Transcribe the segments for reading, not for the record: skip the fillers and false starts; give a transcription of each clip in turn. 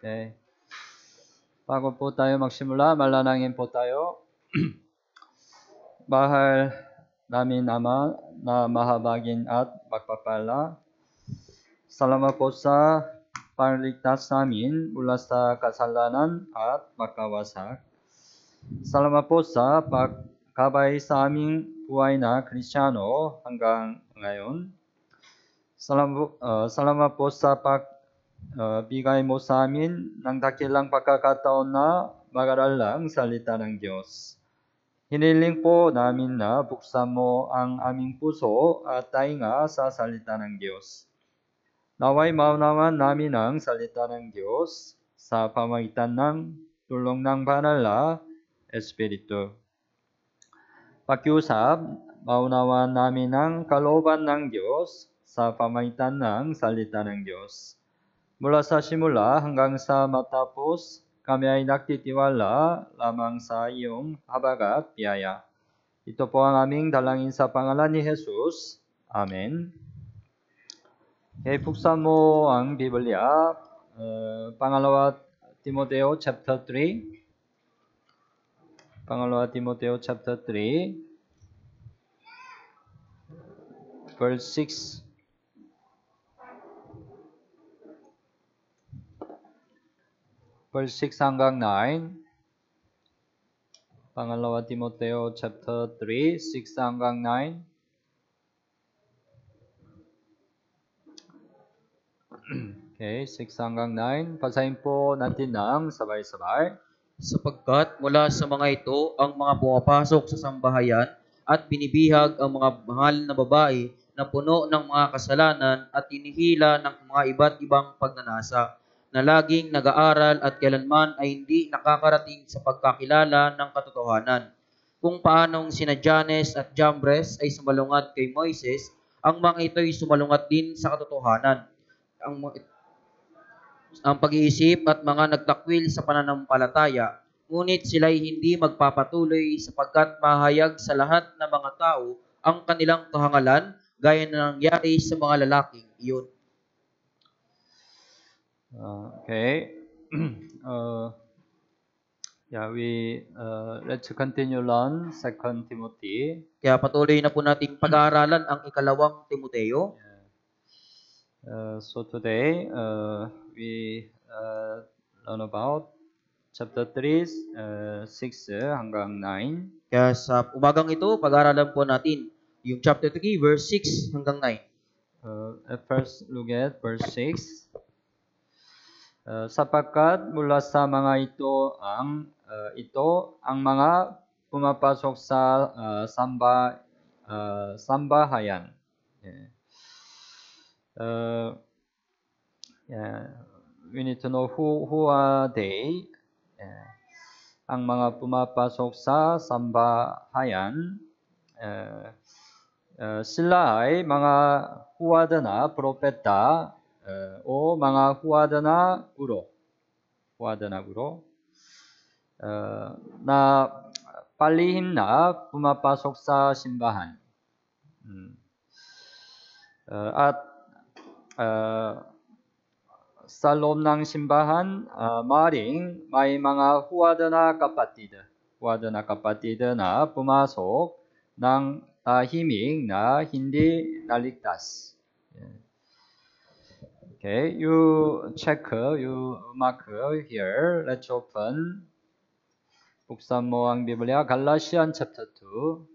Okay. Bago po tayo magsimula, manalangin po tayo. Mahal namin Ama na mahabagin at magpapala, salamat po sa pagligtas namin mula sa kasalanan at pagkawasak. Salamat po sa pagkabay sa aming buhay na Kristiyano hanggang ngayon. Salamat po sa bigay mo sa amin ng dakilang pagkakataon na mag-aral ang salita ng Diyos. Hiniling po namin na buksan mo ang aming puso at tainga sa salita ng Diyos. Naway maunawan namin ang salita ng Diyos sa pamagitan ng tulong ng banal na Espiritu. Pakiusap, maunawan namin ang kalooban ng Diyos sa pamagitan ng salita ng Diyos. Mula sa simula hanggang sa matapos, kami ay nagtitiwala lamang sa iyong habag at biyaya. Ito po ang aming dalangin sa pangalan ni Jesus. Amen. Okay, buksan mo ang Biblia. Pangalawa Timoteo chapter 3. Pangalawa Timoteo chapter 3. Verse 6. Verse 6 hanggang 9. Pangalawa Timoteo chapter 3, 6 hanggang 9. Okay, 6 hanggang 9. Basahin po natin ng sabay-sabay. Sapagkat mula sa mga ito ang mga pumapasok sa sambahayan at binibihag ang mga mahal na babae na puno ng mga kasalanan at hinihila ng mga iba't ibang pagnanasa, na laging nag-aaral at kailanman ay hindi nakakarating sa pagkakilala ng katotohanan. Kung paanong sina Janes at Jambres ay sumalungat kay Moises, ang mga ito'y sumalungat din sa katotohanan. Ang pag-iisip at mga nagtakwil sa pananampalataya, ngunit sila'y hindi magpapatuloy sapagkat mahayag sa lahat ng mga tao ang kanilang kahangalan, gaya na nangyari sa mga lalaking iyon. Okay. Let's continue on 2 Timothy. Kaya patuloy na po nating pag-aaralan ang ikalawang Timoteo. So today, we learn about chapter 3, 6 hanggang 9. Kaya sa umagang ito, pag-aaralan po natin yung chapter 3, verse 6 hanggang 9. At first, look at verse 6. Sapagkat mula sa mga ito ang mga pumapasok sa sambahayan. We need to know who are they. Ang mga pumapasok sa sambahayan, sila ay mga huwad na propeta o mga huwad na guro na palihim na pumapasok sa simbahan. At sa loob ng simbahan, maaaring may mga huwad na kapatid na pumasok ng tahimik na hindi naligtas. Okay, you mark here. Let's open. Buksan mo ang Biblia, Galatians chapter 2.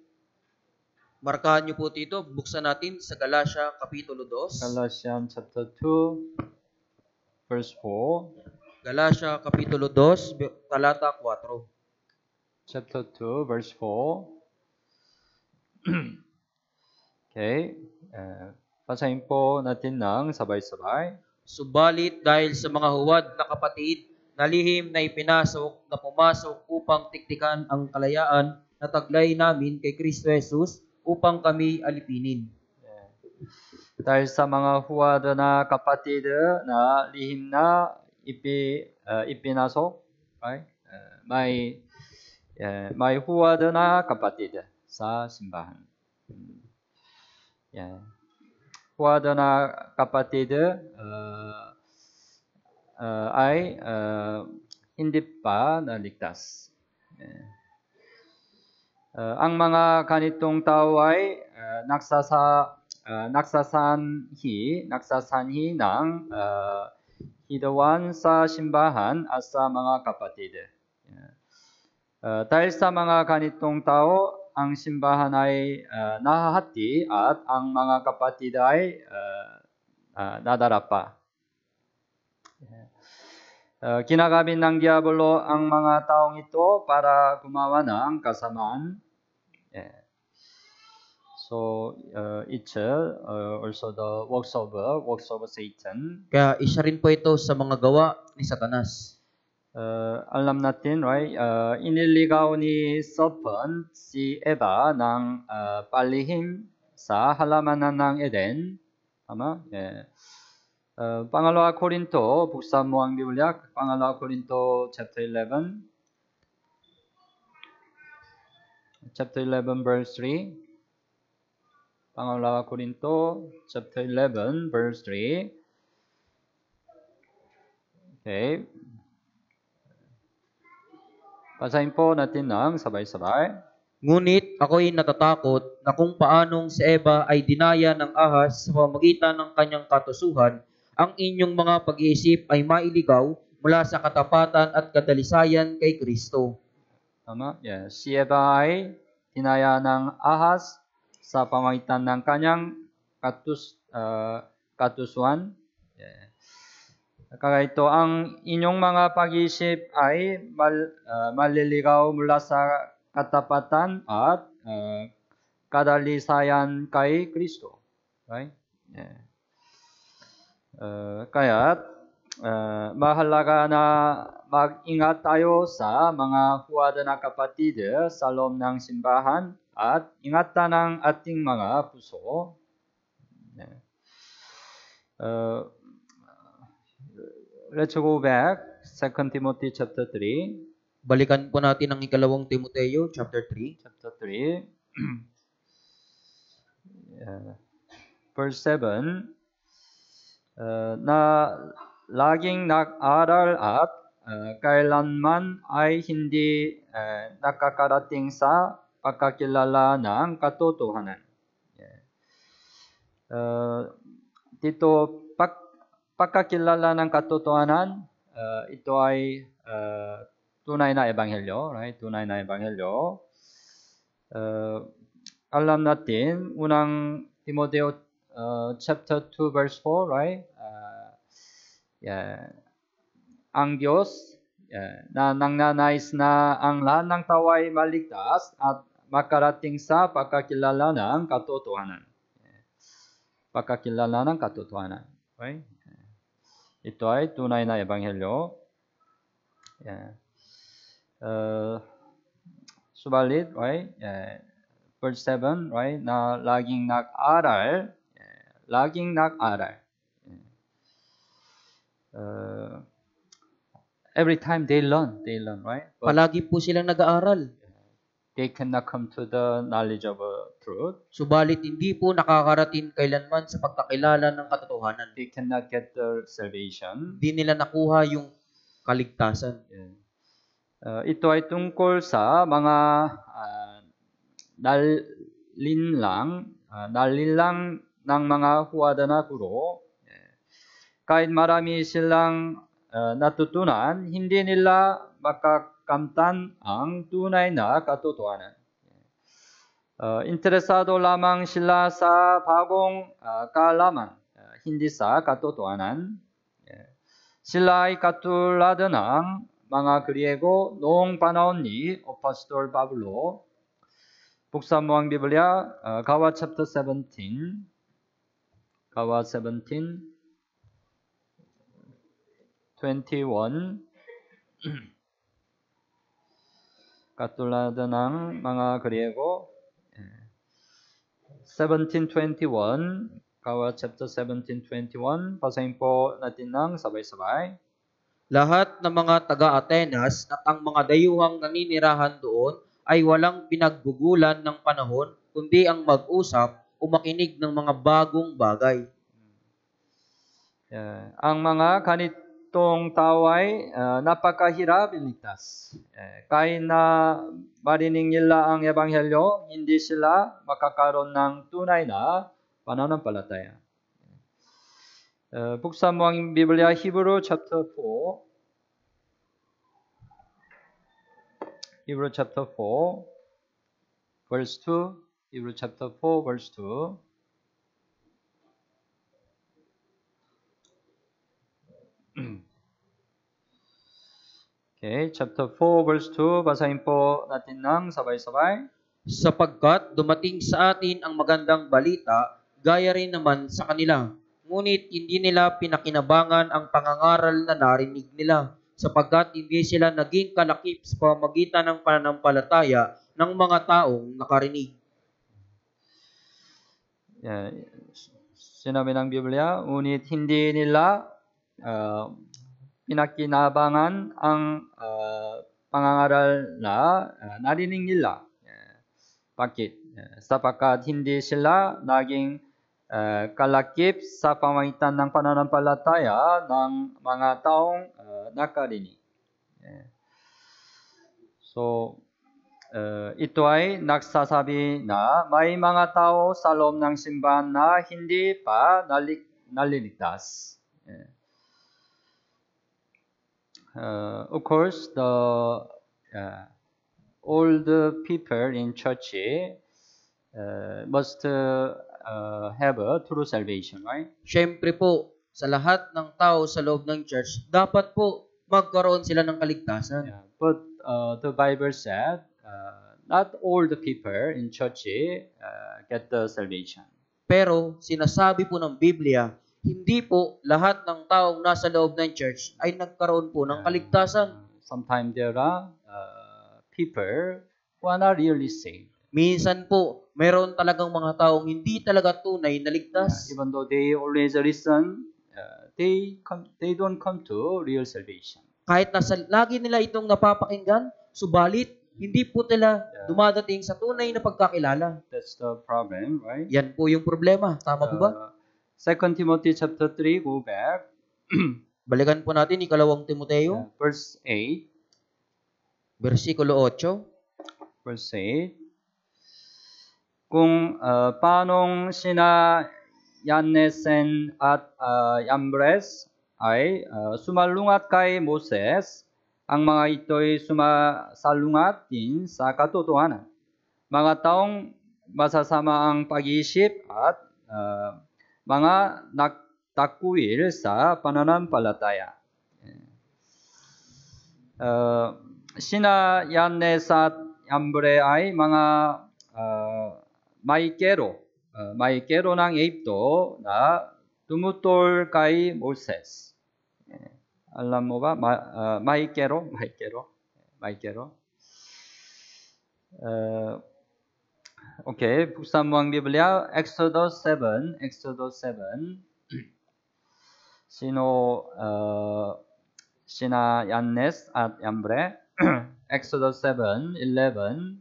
Markahan niyo po dito, buksan natin sa Galatia Kapitulo 2. Galatians chapter 2, verse 4. Galatia Kapitulo 2, talata 4. Chapter 2, verse 4. Okay. Basahin po natin ng sabay-sabay. Subalit dahil sa mga huwad na kapatid na lihim na ipinasok na pumasok upang tiktikan ang kalayaan na taglay namin kay Kristo Jesus upang kami alipinin. Dahil sa mga huwad na kapatid na lihim na ipinasok, right? May huwad na kapatid sa simbahan. Huwad na kapatid, ay hindi pa naligtas. Ang mga ganitong tao ay nagsasanhi ng hidawan sa simbahan at sa mga kapatid. Dahil sa mga ganitong tao, ang simbahan ay nahahati at ang mga kapatid ay nadarapa. Ginagamit ng diablo ang mga taong ito para gumawa ng kasamaan. So it's also the works of Satan. Kaya isa rin po ito sa mga gawa ni Satanas. Alam natin, right? Iniligaw ni Serpent si Eva ng palihim sa halamanan ng Eden. Tama? Pangalawa Korinto, buksan mo ang Biblia, Pangalawa Korinto chapter 11. Chapter 11 verse 3. Pangalawa Korinto chapter 11 verse 3. Okay. Basahin po natin ng sabay-sabay. Ngunit ako'y natatakot na kung paanong si Eva ay dinaya ng ahas sa pamamagitan ng kanyang katusuhan, ang inyong mga pag-iisip ay mailigaw mula sa katapatan at kadalisayan kay Kristo. Tama? Yes. Si Eva ay dinaya ng ahas sa pamamagitan ng kanyang katusuhan. Kaya ito, ang inyong mga pag-iisip ay maliligaw mula sa katapatan at kadalisayan kay Kristo. Right? Kaya mahalaga na mag-ingat tayo sa mga huwad na kapatid sa loob ng simbahan at ingatan ang ating mga puso. Let's go back, 2 Timothy chapter 3. Balikan po natin ang ikalawang Timoteo, chapter 3. Chapter 3. Verse 7. Na laging nag-aral at kailanman ay hindi nakakarating sa pagkakilala ng katotohanan. Dito, pagkakilala ng katotohanan, ito ay tunay na ebanghelyo, right? Tunay na ebanghelyo. Alam natin, unang Timoteo chapter 2 verse 4, right? Ang Diyos na nangnanais na ang lahat ng tao ay maligtas at makarating sa pagkakilala ng katotohanan. Pagkakilala ng katotohanan. Right? Ito ay tunay na ebanghelyo. Subalit, right? Verse 7, right? Na laging nag-aral. Laging nag-aral. Every time they learn, right? But Palagi po silang nag-aaral. they cannot come to the knowledge of truth. Subalit hindi po nakakarating kailanman sa pagkakilala ng katotohanan. They cannot get their salvation. Hindi nila nakuha yung kaligtasan. Ito ay tungkol sa mga nalinlang ng mga huwad na guro. Kahit marami silang natutunan, hindi nila makakamtan ang tunay na katotohanan. Interesado lamang sila sa bagong kaalaman, hindi sa katotohanan. Sila ay katulad ng mga Griego noong panahon ni Apostol Pablo. Buksan mo ang Biblia, Gawa chapter 17. Gawa 17, 21. Katulad ng mga Griego. 17:21, Gawa chapter 17:21. Basahin po natin ng sabay-sabay. Lahat ng mga taga-Atenas at ang mga dayuhang naninirahan doon ay walang pinaggugulan ng panahon, kundi ang mag-usap o makinig ng mga bagong bagay. Ang mga ganito itong tao ay napakahirap iligtas. Kahit na marinig nila ang ebanghelyo, hindi sila makakaroon ng tunay na pananampalataya. buksan mo ang Biblia, Hebrew chapter 4. Hebrew chapter 4, verse 2. Hebrew chapter 4, verse 2. Okay, chapter 4, verse 2. Basahin po natin ng sabay-sabay. Sapagkat dumating sa atin ang magandang balita, gaya rin naman sa kanila. Ngunit hindi nila pinakinabangan ang pangangaral na narinig nila, sapagkat hindi sila naging kalakip sa pamamagitan ng pananampalataya ng mga taong nakarinig. Sinabi ng Biblia, ngunit hindi nila pinakinabangan ang pangangaral na narinig nila. Bakit? Sapagkat hindi sila naging kalakip sa pamamagitan ng pananampalataya ng mga taong nakarinig. So, ito ay nagsasabi na may mga tao sa loob ng simbahan na hindi pa naliligtas. Of course, all the people in church must have a true salvation, right? Siyempre po, sa lahat ng tao sa loob ng church, dapat po magkaroon sila ng kaligtasan. But the Bible said, not all the people in church get the salvation. Pero sinasabi po ng Biblia, hindi po lahat ng taong nasa loob ng church ay nagkaroon po ng kaligtasan. Sometimes there are people who are not really saved. Minsan po, meron talagang mga taong hindi talaga tunay na ligtas. Even though they always listen, they don't come to real salvation. Kahit lagi nila itong napapakinggan, subalit hindi po nila dumadating sa tunay na pagkakilala. That's the problem, right? Yan po yung problema. Tama po ba? 2 Timothy chapter 3, go back. Balikan po natin ikalawang Timoteo, verse 8. Versikulo 8. Verse 8. Kung paanong sina Yannesen at Yambres ay sumalungat kay Moses, ang mga ito'y sumasalungat din sa katotohanan. Mga taong masasama ang pag-iisip at mga nagtakwil sa pananampalataya. Sina Yannes at Yambre ay mga maikero ng Egypto na tumutol kay Moses. Alam mo ba? Maikero. Okay, buksan mo ang Biblia, Exodus 7. Sina Yannes at Yambre. Exodus 7, 11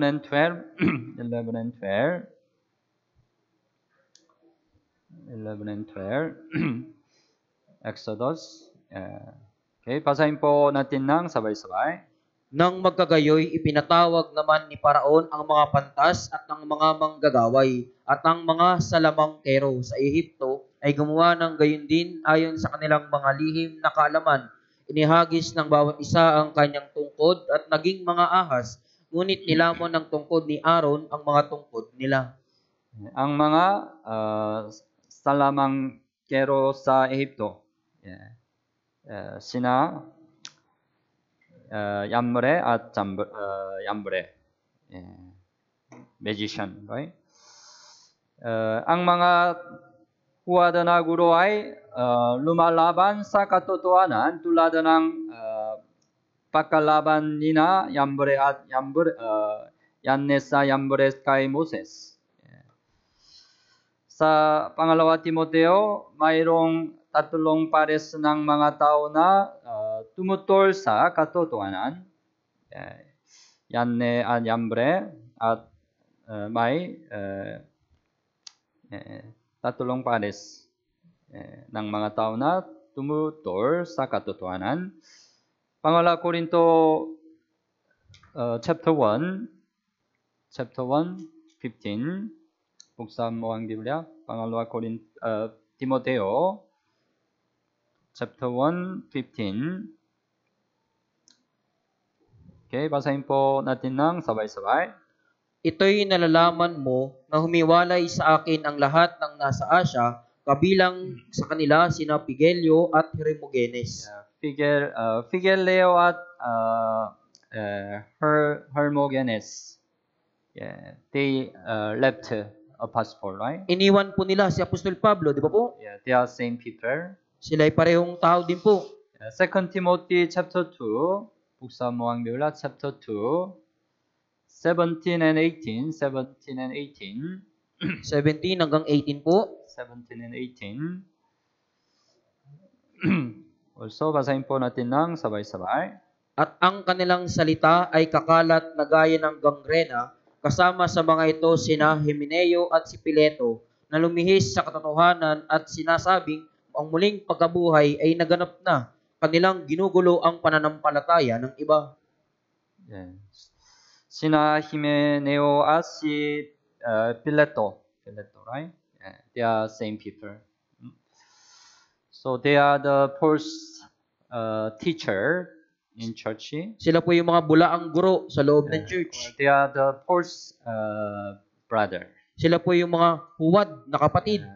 and 12. 11 and 12. Exodus. Okay, basahin po natin ng sabay-sabay. Nang magkagayoy, ipinatawag naman ni Paraon ang mga pantas at ang mga manggagaway at ang mga salamangkero sa Ehipto ay gumawa ng gayon din ayon sa kanilang mga lihim na kaalaman. Inihagis ng bawat isa ang kanyang tungkod at naging mga ahas, ngunit nilamon ng tungkod ni Aaron ang mga tungkod nila. Ang mga salamangkero sa Ehipto. Sina Yambre at Yambre. Magician, right? Ang mga huwadanaguro ay lumalaban sa katotohanan tulad ng pagkalaban nina Yambre at Yannes sa Yambre kay Moses. Sa pangalawa Timoteo, mayroong tatlong pares ng mga tao na tumutol sa katotohanan. Yanne at Yambre at may tatlong pares. ng mga tao na tumutol sa katotohanan. Pangala Korinto chapter 1, 15. Buksan mo ang Biblia. Pangalawa Timoteo chapter 1, 15. Okay, basahin po natin ng sabay-sabay. Ito'y nalalaman mo na humiwalay sa akin ang lahat ng nasa Asya, kabilang sa kanila sina Pigelio at Hermogenes. Figelio at Hermogenes. They left Apostle Paul, right? Iniwan po nila si Apostol Pablo, di ba po? They are same people. Sila'y parehong tao din po. 2 Timothy chapter 2, buksan mo ang Biblia, chapter 2, 17 and 18. 17 hanggang 18 po. 17 and 18. Also, basahin po natin ng sabay-sabay. At ang kanilang salita ay kakalat na gaya ng gangrena, kasama sa mga ito sina Himeneo at si Pileto, na lumihis sa katotohanan at sinasabing ang muling pagkabuhay ay naganap na. Kanilang ginugulo ang pananampalataya ng iba. Yes. Sina Himeneo at si Pileto, right? They are same people. So they are the first teacher in church. Sila po yung mga bulaang guro sa loob ng church. They are the first brother. Sila po yung mga huwad na kapatid.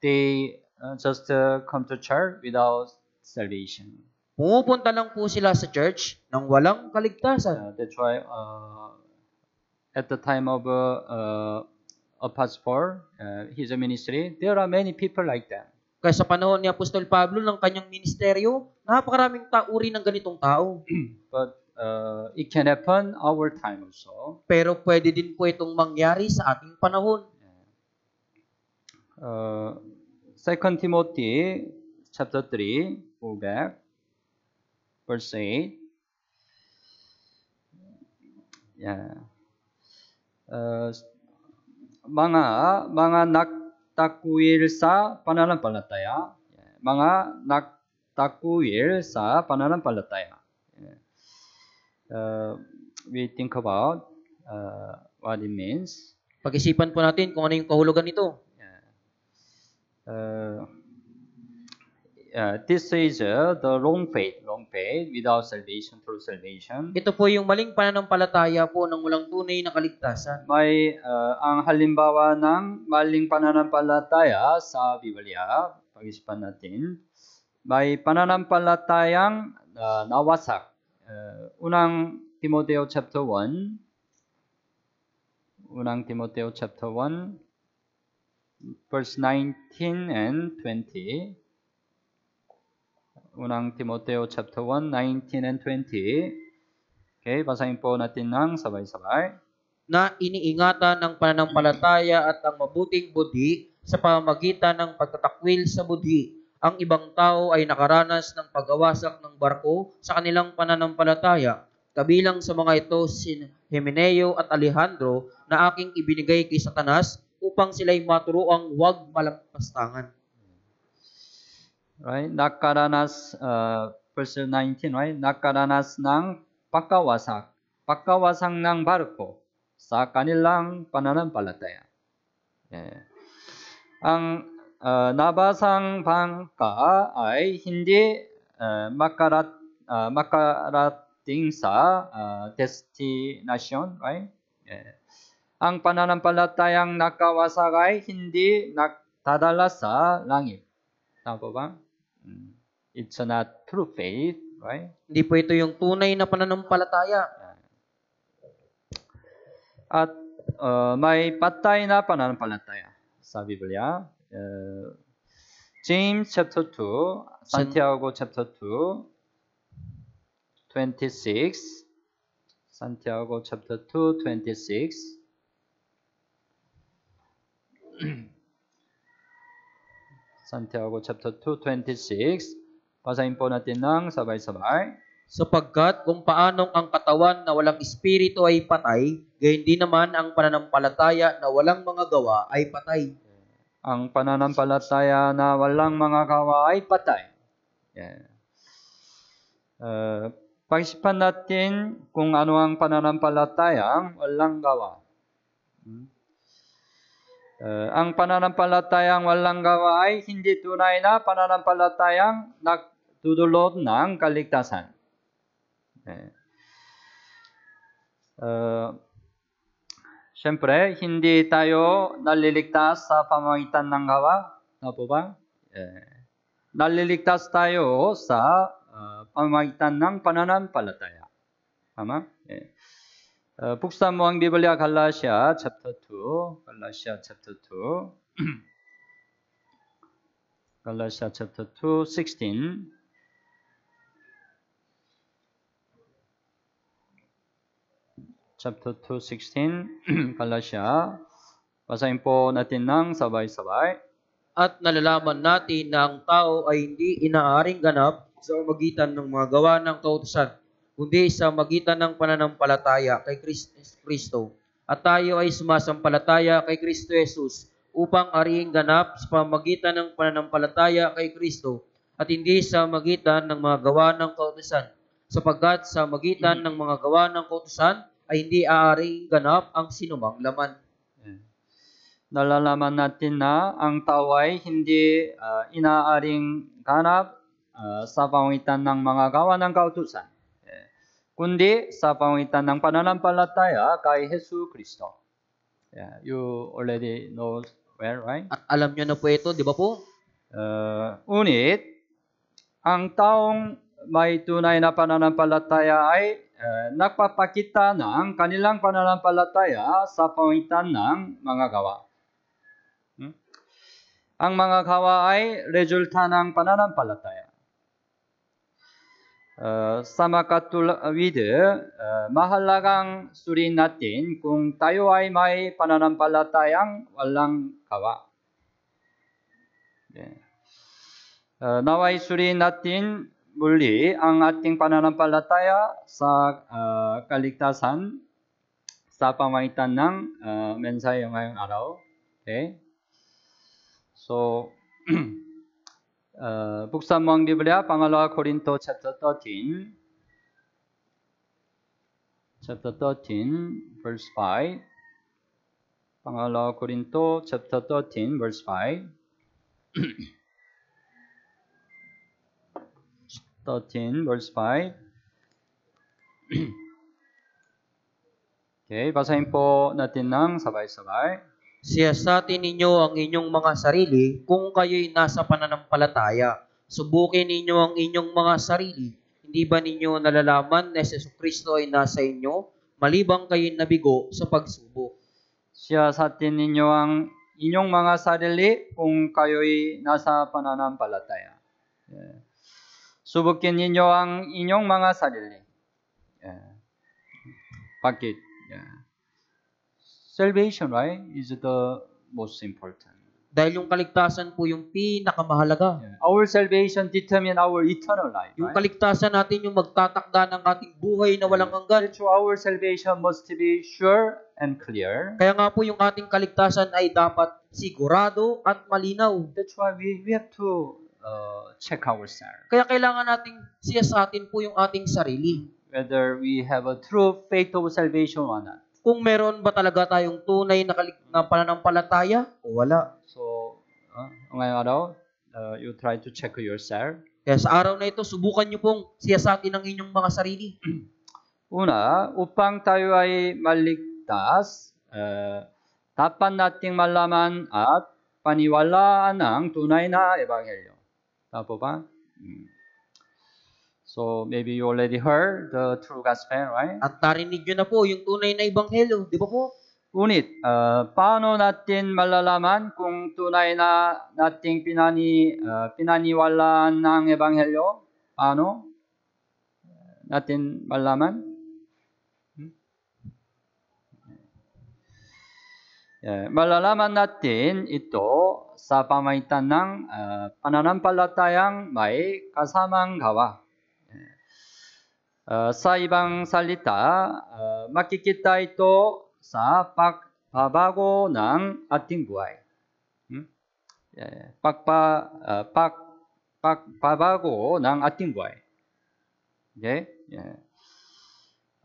They just come to church without salvation. Pumupunta lang po sila sa church nang walang kaligtasan. That's why at the time of Apostle Paul, his ministry, there are many people like that. Kaya sa panahon ni Apostol Pablo ng kanyang ministeryo, napakaraming uri ng ganitong tao. But it can happen our time also. Pero pwede din po itong mangyari sa ating panahon. 2 Timothy chapter 3, go back, verse 8. Mga nagtakwil sa pananampalataya. Mga nagtakwil sa pananampalataya. We think about what it means. Pag-isipan po natin kung ano yung kahulugan nito. This is the wrong faith without salvation, through salvation. Ito po yung maling pananampalataya po ng walang tunay na kaligtasan. May ang halimbawa ng maling pananampalataya sa Biblia, pag-isipan natin, may pananampalatayang nawasak. Unang Timoteo chapter 1, verse 19 and 20. Unang Timoteo chapter 1, 19 and 20. Okay, basahin po natin ng sabay-sabay. Na iniingatan ng pananampalataya at ang mabuting budhi sa pamamagitan ng pagtatakwil sa budhi. Ang ibang tao ay nakaranas ng paggawasak ng barko sa kanilang pananampalataya. Kabilang sa mga ito si Himeneo at Alejandro na aking ibinigay kay Satanas upang sila'y maturuang huwag malampastangan. Right? Nakaranas, verse 19, right? Nakaranas ng pagkawasak ng barko sa kanilang pananampalataya. Ang nabasang bangka ay hindi makarating sa destination, right? Ang pananampalatayang nakawasak ay hindi nakadala sa langit. Tama po ba? It's not true faith, right? Hindi po ito yung tunay na pananampalataya. At may patay na pananampalataya sa Biblia. James chapter 2, Santiago chapter 2, 26. Santiago chapter 2, 26. Santiago chapter 2, 26. Basahin po natin ng sabay-sabay. Sapagkat kung paanong ang katawan na walang espiritu ay patay, gayon din naman ang pananampalataya na walang mga gawa ay patay. Ang pananampalataya na walang mga gawa ay patay. Pag-isipan natin kung ano ang pananampalatayang walang gawa. Ang pananampalatayang walang gawa ay hindi tunay na pananampalatayang nagdudulot ng kaligtasan. Siyempre, hindi tayo naliligtas sa pamamagitan ng gawa. Ano po ba? Naliligtas tayo sa pamamagitan ng pananampalataya. Tama? Buksan mo ang Biblia, Galatia chapter 2. Galatia chapter 2. Galatia chapter 2, 16. Chapter 2, 16. Galatia. Basahin po natin ng sabay-sabay. At nalalaman natin na ang tao ay hindi inaaring ganap sa magitan ng mga gawa ng kautusan, kundi sa magitan ng pananampalataya kay Kristo. At tayo ay sumasampalataya kay Kristo Jesus upang ariing ganap sa pamagitan ng pananampalataya kay Kristo at hindi sa magitan ng mga gawa ng kautusan, sapagkat sa magitan ng mga gawa ng kautusan ay hindi aaring ganap ang sinumang laman. Nalalaman natin na ang tao ay hindi inaaring ganap sa pamamagitan ng mga gawa ng kautusan, kundi sa pamamagitan ng pananampalataya kay Hesus Kristo. You already know where, right? At alam nyo na po ito, di ba po? Ngunit, ang taong may tunay na pananampalataya ay nagpapakita ng kanilang pananampalataya sa pamamagitan ng mga gawa. Ang mga gawa ay resulta ng pananampalataya. Sa makatulad, mahalagang suriin natin kung tayo ay may pananampalatayang walang gawa. Naway suriin natin muli ang ating pananampalataya sa kaligtasan sa pamamagitan ng mensahe ngayong araw. Okay? So, buksan mo ang Biblia, pangalawa Korinto chapter 13. Chapter 13, verse 5. Pangalawa Korinto chapter 13, verse 5. 13, verse 5. Okay, basahin po natin ng sabay-sabay. Siyasatin ninyo ang inyong mga sarili kung kayo'y nasa pananampalataya. Subukin ninyo ang inyong mga sarili. Hindi ba ninyo nalalaman na si Kristo ay nasa inyo, malibang kayo'y nabigo sa pagsubok? Siyasatin ninyo ang inyong mga sarili kung kayo'y nasa pananampalataya. Subukin ninyo ang inyong mga sarili. Bakit? Salvation, right, is the most important. Dahil yung kaligtasan po yung pinakamahalaga. Our salvation determines our eternal life. Yung kaligtasan natin yung magtatakda ng ating buhay na walang hanggan. So our salvation must be sure and clear. Kaya nga po yung ating kaligtasan ay dapat sigurado at malinaw. That's why we have to check ourselves. Kaya kailangan nating siyasatin po yung ating sarili. Whether we have a true faith of salvation or not. Kung meron ba talaga tayong tunay na pananampalataya o wala. So, ngayong araw, you try to check yourself. Kaya sa araw na ito, subukan nyo pong siyasatin ang inyong mga sarili. Una, upang tayo ay maligtas, dapat nating malaman at paniwalaan ang tunay na ebanghelyo. Tama po ba? So, maybe you already heard the true gospel, right? At narinig nyo na po yung tunay na ebanghelyo, di ba po? Ngunit, paano natin malalaman kung tunay na nating pinaniwalaan ng ebanghelyo? Paano natin malaman? Malalaman natin ito sa pamamagitan ng pananampalatayang may kasamang gawa. Sa ibang salita, makikita ito sa pagbabago ng ating buhay. pagbabago ng ating buhay. Okay?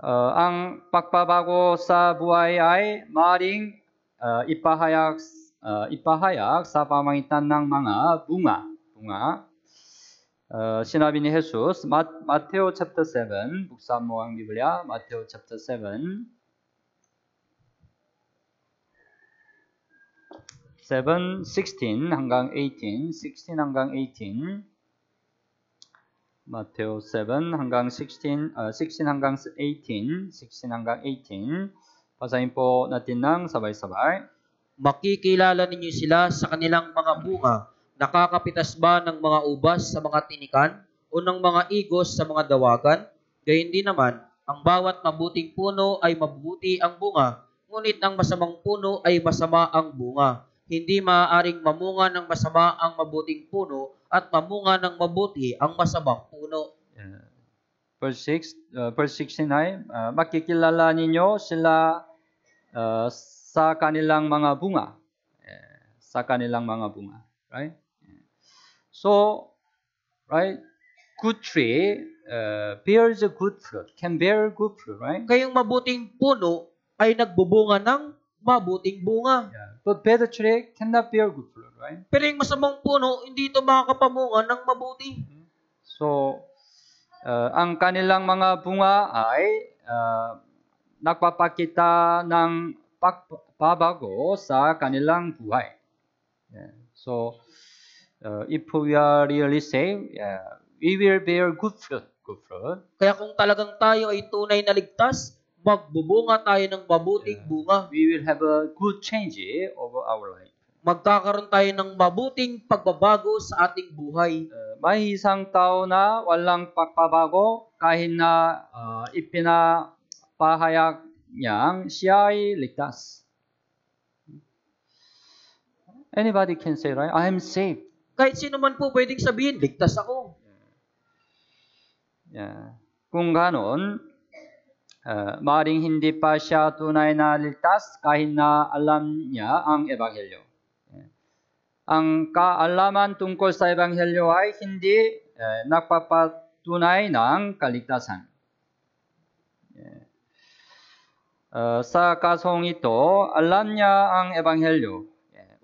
Ang pagbabago sa buhay ay maaaring ipahayag sa pamamagitan ng mga bunga. Sinabi ni Jesus, Mateo chapter 7, buksan mo ang Biblia, Mateo chapter 7, 16 hanggang 18, Mateo 7 hanggang 16 hanggang 18, basahin po natin ng sabay-sabay. Makikilala ninyo sila sa kanilang mga bunga. Nakakapitas ba ng mga ubas sa mga tinikan o ng mga igos sa mga dawagan? Gayun din naman, ang bawat mabuting puno ay mabubuti ang bunga, ngunit ang masamang puno ay masama ang bunga. Hindi maaaring mamunga ng masama ang mabuting puno at mamunga ng mabuti ang masamang puno. Verse 16 ay, makikilala ninyo sila sa kanilang mga bunga. Right? So, right, good tree bears a good fruit, can bear good fruit, right? Kayong mabuting puno ay nagbubunga ng mabuting bunga. But bad tree cannot bear good fruit, right? Pero yung masamang puno, hindi ito makakapamunga ng mabuti. So, ang kanilang mga bunga ay nagpapakita ng pagbabago sa kanilang buhay. So, if we are really saved, we will bear good fruit. Kaya kung talagang tayo ay tunay na ligtas, magbubunga tayo ng mabuting bunga. We will have a good change over our life. Magkakaroon tayo ng mabuting pagbabago sa ating buhay. May isang tao na walang pagbabago kahit na ipinapahayag niyang siya ay ligtas. Anybody can say, right? I am saved. Kahit sino man po pwedeng sabihin, ligtas ako. Kung ganon, maaaring hindi pa siya tunay na ligtas kahit na alam niya ang Ebanghelyo. Ang kaalaman tungkol sa Ebanghelyo ay hindi nagpapatunay ng kaligtasan. Sa kasong ito, alam niya ang Ebanghelyo.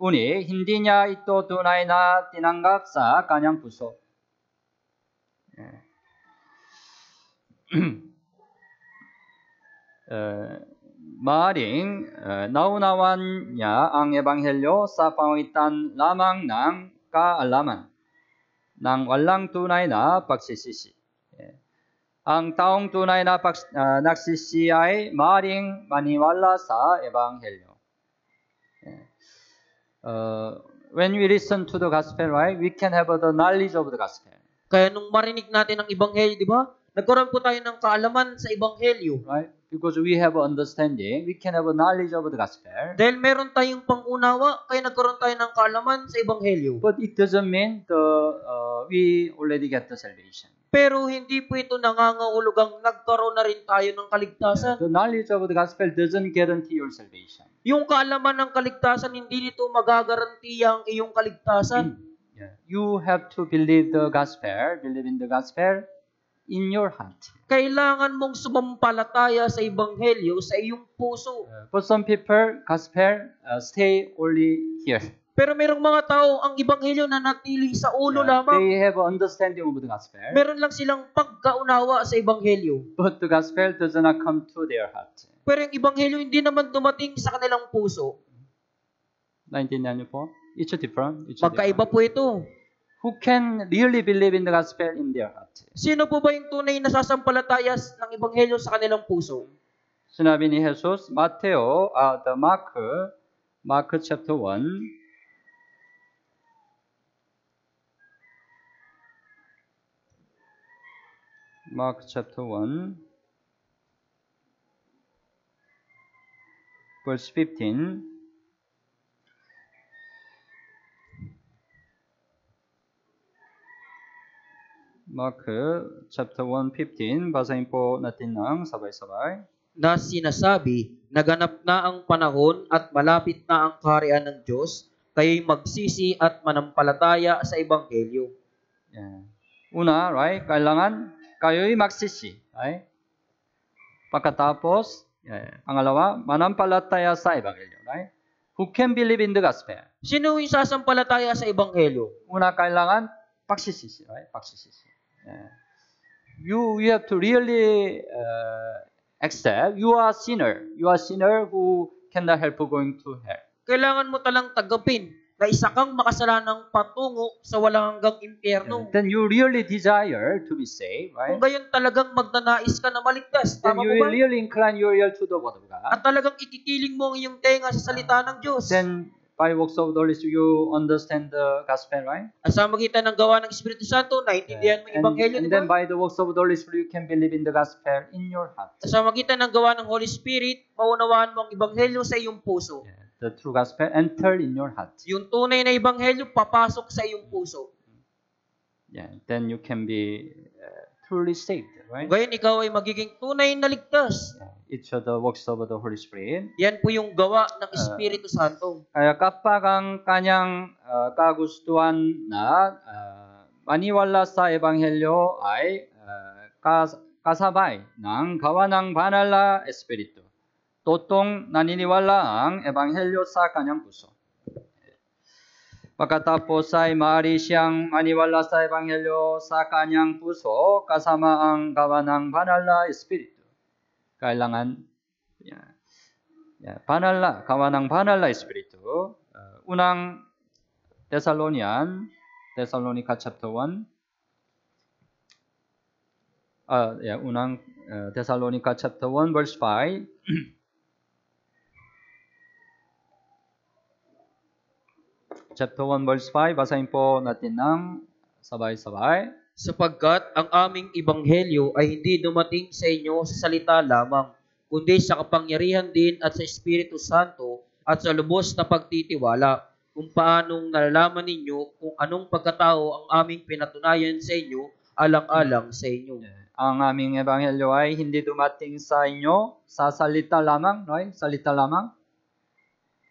Uni, hindi niya ito tunay na tinanggap sa kanyang puso. Maaaring naunawan niya ang Ebanghelyo sa pamamagitan lamang ng kaalaman ng walang tunay na pagsisisi. Ang taong tunay na nagsisi ay maaaring maniwala sa Ebanghelyo. When we listen to the gospel, right, we can have the knowledge of the gospel. Kaya nung marinig natin ang Ebanghelyo, di ba? Nagkaroon po tayo ng kaalaman sa Ebanghelyo. Right? Because we have understanding, we can have a knowledge of the gospel. Dahil meron tayong pangunawa, kaya nagkaroon tayo ng kaalaman sa Ebanghelyo. But it doesn't mean we already get the salvation. Pero hindi po ito nangangahulugang nagkaroon na rin tayo ng kaligtasan. The knowledge of the gospel doesn't guarantee your salvation. Yung kaalaman ng kaligtasan, hindi nito magagarantiya ang iyong kaligtasan. You have to believe in the gospel in your heart. Kailangan mong sumampalataya sa Ebanghelyo sa iyong puso. For some people, gospel stay only here. Pero merong mga tao, ang Ebanghelyo na natili sa ulo lamang. They have understanding of the gospel. Meron lang silang pagkaunawa sa Ebanghelyo. But the gospel does not come to their heart. Pero yung Ebanghelyo hindi naman dumating sa kanilang puso. Naintindihan niyo po? It's different. Magkaiba po ito. Who can really believe in the gospel in their heart? Sino po ba yung tunay na sasampalataya ng Ebanghelyo sa kanilang puso? Sinabi ni Jesus, Mark chapter 1, Mark chapter 1, verse 15. Mark chapter 1:15, basahin po natin ng sabay-sabay. Na sinasabi, naganap na ang panahon at malapit na ang kaharian ng Diyos, kayo'y magsisi at manampalataya sa Ebanghelyo. Yeah. Una, right? Kailangan kayo'y magsisi, right? Pagkatapos, pangalawa, manampalataya sa Ebanghelyo, right? Who can believe in the gospel? Sino yung sasampalataya sa Ebanghelyo? Una, kailangan pagsisisi, right? Pagsisisi. Yeah. You have to really accept you are a sinner. You are a sinner who cannot help going to hell. Kailangan mo talang tanggapin na isa kang makasalanang patungo sa walang hanggang impyerno. Then you really desire to be saved, right? Kung gayon talagang magnanais ka na maligtas, Then tama you mo will ba? really incline your ear to the word of God. At talagang itikiling mo ang iyong tenga sa salita ng Diyos. Then by works of the Holy Spirit, you understand the gospel, right? At sa magitan ng gawa ng Espiritu Santo, naintindihan mo ang Ebanghelyo, And di then ba? by the works of the Holy Spirit, you can believe in the gospel in your heart. At sa magitan ng gawa ng Holy Spirit, maunawaan mo ang Ebanghelyo sa iyong puso. Yeah. The true gospel enter in your heart. Yung tunay na Ebanghelyo, papasok sa iyong puso. Yeah. Then you can be truly saved, right? Kung gayon, ikaw ay magiging tunay na ligtas. It's the works of the Holy Spirit. Yan po yung gawa ng Espiritu Santo. Kaya kapag ang kanyang kagustuhan na maniwala sa Ebanghelyo ay kasabay ng gawa ng banal na Espiritu. Totong naniniwala ang Ebanghelyo sa kanyang puso. Pagkatapos ay maaari siyang maniwala sa Ebanghelyo sa kanyang puso kasama ang gawa ng banal na Espiritu. Kailangan banal na, gawa ng banal na Espiritu. Unang Thessalonica chapter 1. Unang Thessalonica chapter 1 verse 5. Chapter 1 verse 5, basahin po natin ng sabay-sabay. Sapagkat ang aming Ebanghelyo ay hindi dumating sa inyo sa salita lamang, kundi sa kapangyarihan din at sa Espiritu Santo at sa lubos na pagtitiwala, kung paanong nalalaman ninyo kung anong pagkatao ang aming pinatunayan sa inyo alang-alang sa inyo. Ang aming Ebanghelyo ay hindi dumating sa inyo sa salita lamang, right? Salita lamang.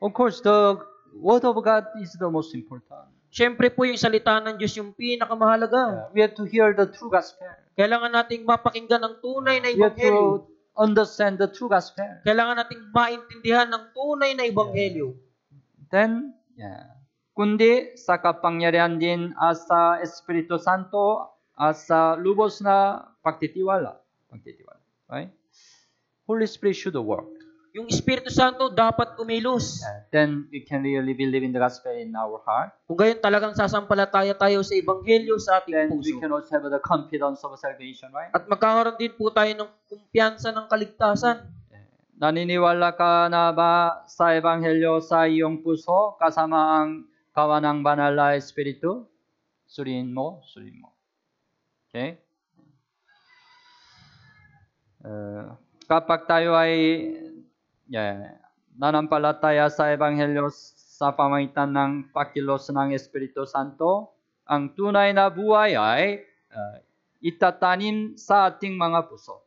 Of course, the Word of God is the most important. Siyempre po yung salita ng Diyos yung pinakamahalaga. We have to hear the true gospel. Kailangan nating mapakinggan ang tunay na We have Ebanghelyo. to understand the true gospel. Kailangan nating maintindihan ng tunay na Ebanghelyo. Then, kundi sa kapangyarihan din sa Espiritu Santo at sa lubos na pagtitiwala. Right? Holy Spirit should work. Yung Espiritu Santo dapat kumilos. Then we can really believe in the gospel in our heart. Kung gayon talagang sasampalataya tayo sa Ebanghelyo sa ating Then we puso. can also have the confidence of salvation, right? At magkakaroon din po tayo ng kumpiyansa ng kaligtasan. Naniniwala ka na ba sa Ebanghelyo sa iyong puso kasama ang gawa ng banal na Espiritu? Suriin mo. Okay? Kapag tayo ay nanampalataya sa Ebanghelyo sa pamagitan ng pagkilos ng Espiritu Santo, ang tunay na buhay ay itatanim sa ating mga puso.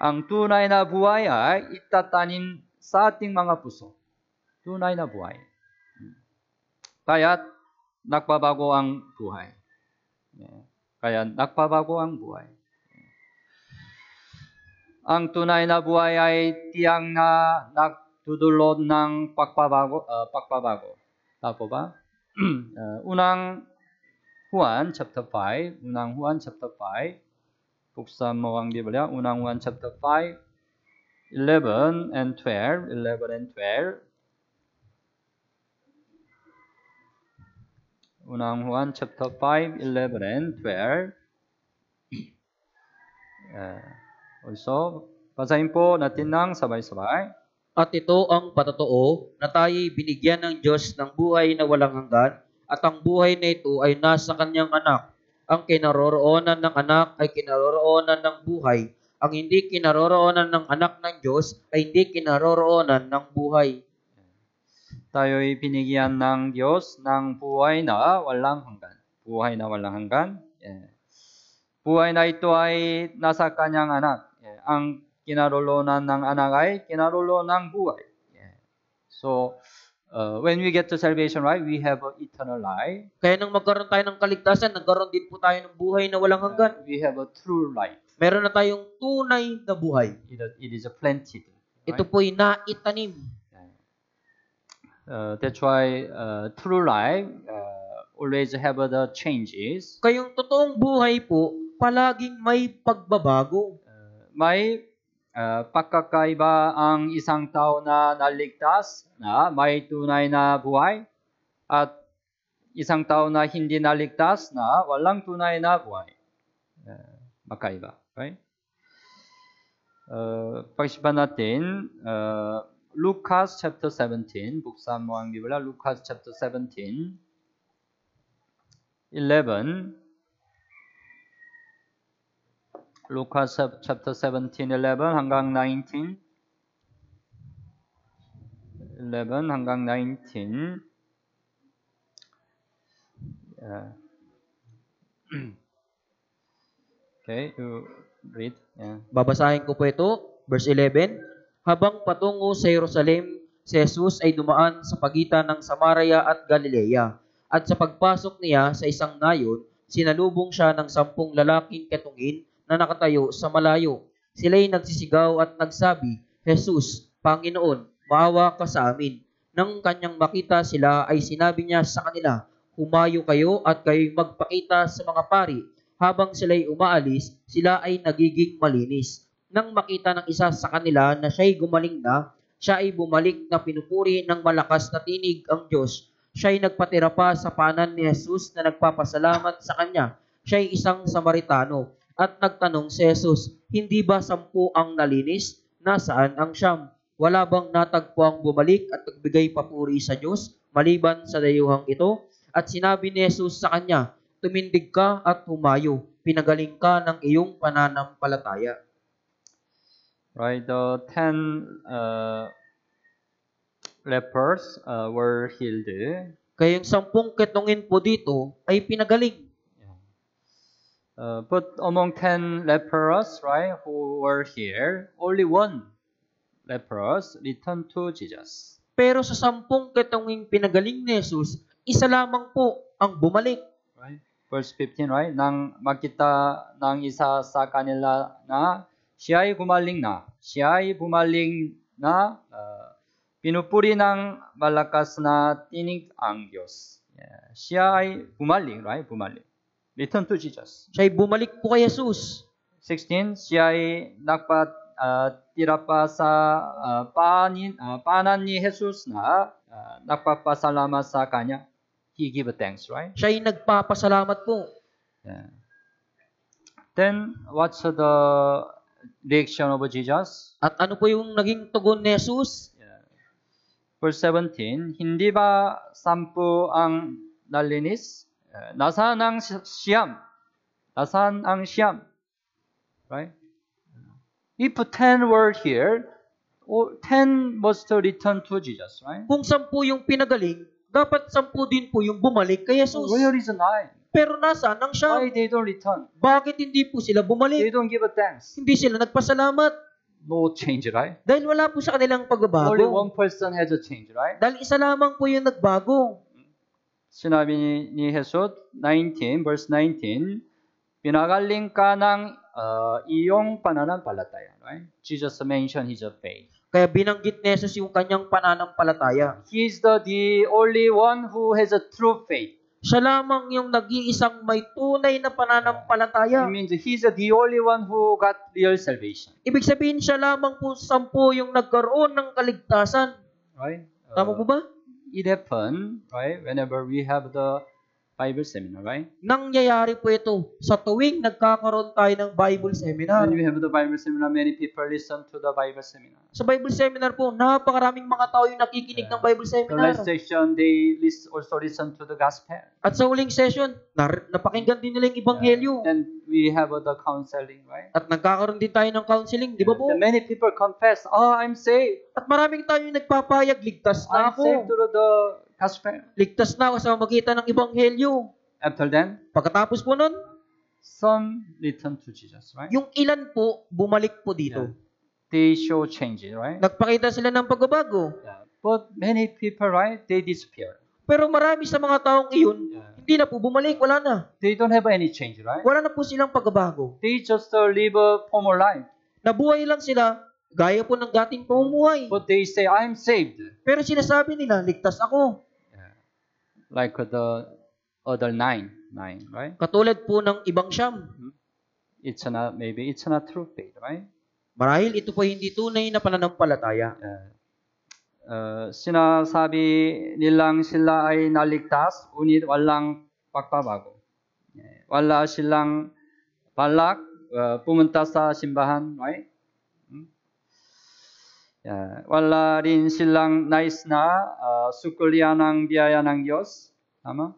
Ang tunay na buhay ay itatanim sa ating mga puso. Tunay na buhay. Kaya't nagbabago ang buhay. Ang tunay na buhay ay tiyang na nagdudulot ng pagbabago. Tapo ba? Unang Juan chapter 5. Buksan mo ang Biblia. Unang Juan chapter 5, 11 and 12. Unang Juan chapter 5, 11 and 12. Also, basahin po natin ng sabay-sabay. At ito ang patotoo na tayo'y binigyan ng Diyos ng buhay na walang hanggan, at ang buhay na ito ay nasa kanyang anak. Ang kinaroroonan ng anak ay kinaroroonan ng buhay. Ang hindi kinaroroonan ng anak ng Diyos ay hindi kinaroroonan ng buhay. Tayo'y binigyan ng Diyos ng buhay na walang hanggan. Buhay na ito ay nasa kanyang anak. Ang kinaroroonan ng anak ay kinaroroonan ng buhay. So, when we get to salvation, right, we have eternal life. Kaya nang magkaroon tayo ng kaligtasan, nagkaroon din po tayo ng buhay na walang hanggan. We have a true life. Meron na tayong tunay na buhay. It is planted. Ito po'y naitanim. That's why true life always have the changes. Kayong totoong buhay po, palaging may pagbabago. May pagkakaiba ang isang tao na naligtas na may tunay na buhay at isang tao na hindi naligtas na walang tunay na buhay. Magkaiba. Right? Pag-isipan natin, Lucas chapter 17, buksan mo ang Biblia, Lucas chapter 17, 11, Lucas chapter 17, 11 hanggang 19, 11 hanggang 19, okay, you read. Yeah. Babasahin ko po ito, verse 11. Habang patungo sa Jerusalem, si Jesus ay dumaan sa pagitan ng Samaria at Galilea. At sa pagpasok niya sa isang nayon, sinalubong siya ng 10 lalaking ketungin na nakatayo sa malayo. Sila'y nagsisigaw at nagsabi, Jesus, Panginoon, maawa ka sa amin. Nang kanyang makita sila ay sinabi niya sa kanila, humayo kayo at kayo'y magpakita sa mga pari. Habang sila'y umaalis, sila ay nagiging malinis. Nang makita ng isa sa kanila na siya'y gumaling na, siya ay bumalik na pinupuri ng malakas na tinig ang Diyos. Siya'y nagpatira pa sa paanan ni Jesus na nagpapasalamat sa kanya. Siya'y isang Samaritano. At nagtanong si Jesus, hindi ba 10 ang nalinis? Nasaan ang 9? Wala bang natagpo ang bumalik at nagbigay papuri sa Diyos maliban sa dayuhang ito? At sinabi ni Jesus sa kanya, tumindig ka at humayo, pinagaling ka ng iyong pananampalataya. Right, the 10 lepers were healed. Kaya yung 10 ketungin po dito ay pinagaling. But among 10 lepers, right, who were here, only 1 lepers returned to Jesus. Pero sa 10 ketunging pinagaling ni Jesus, isa lamang po ang bumalik. Right? Verse 15, right? Nang makita ng isa sa kanila na siya'y gumaling na, pinupuri ng malakas na tinig ang Diyos. Siya ay gumaling, right? Gumaling. Return to Jesus. Siya ay bumalik po kay Jesus. 16, siya ay nagpatira pa sa paanan ni Jesus na nagpapasalamat sa kanya. He give thanks, right? Siya ay nagpapasalamat po. Yeah. Then, what's the reaction of Jesus? At ano po yung naging tugon ni Jesus? Yeah. Verse 17, hindi ba 10 ang nalinis? Nasaan ang siyam? Nasaan ang siyam? Right? If 10 were here, 10 was to return to Jesus, right? Kung 10 yung pinagaling, dapat 10 din po yung bumalik kay Jesus. Where is the 9? Pero nasaan ang Why siyam? they don't return? Bakit hindi po sila They bumalik? don't give a thanks. Hindi sila nagpasalamat. No change, right? Dahil wala po sa kanilang Only pagbabago. one person has a change, right? Dahil isa lamang po yung nagbago. sinabi ni Jesus, 19, verse 19, pinagaling ka ng iyong pananampalataya. Right? Jesus mentioned his faith. Kaya binanggit ni Jesus yung kanyang pananampalataya. He is the only one who has a true faith. Siya lamang yung nag-iisang may tunay na It pananampalataya. means he's the only one who got real salvation. Ibig sabihin siya lamang po 10 yung nagkaroon ng kaligtasan. Right? Tama po ba? It happened, right? Whenever we have the Bible seminar, right? Nangyayari po ito sa tuwing nagkakaroon tayo ng Bible seminar. When we have the Bible seminar, many people listen to the Bible seminar. Sa Bible seminar po, napakaraming mga tao yung nakikinig ng Bible The seminar. last section, they also listen to the gospel. At sa huling session, napakinggan din nila yung Ebanghelyo. Then we have the counseling, right? At nagkakaroon din tayo ng counseling, di ba po? Then many people confess, oh, I'm saved. At maraming tayo yung nagpapayag, ligtas na I'm saved ako. through the gospel. Ligtas na ako sa magitan ng Ebanghelyo. After then, Pagkatapos po nun, some return to Jesus, right? yung ilan po, bumalik po dito. They show change, right? Nagpakita sila ng pagbabago. But many people, right, they disappear. Pero marami sa mga taong iyon, hindi na po bumalik, wala na. They don't have any change, right? Wala na po silang pagbabago. They just live a former life. Nabuhay lang sila, gaya po ng dating pamumuhay. But they say, I'm saved. Pero sinasabi nila, ligtas ako. Like the other nine, right? Katulad po ng ibang siyam. Maybe it's not true faith, right? Marahil ito po hindi tunay na pananampalataya. Sinasabi nilang sila ay naligtas, ngunit walang pagbabago. Wala silang balak pumunta sa simbahan, right? Wala rin silang nais na suklian ng biyaya ng Diyos. Tama?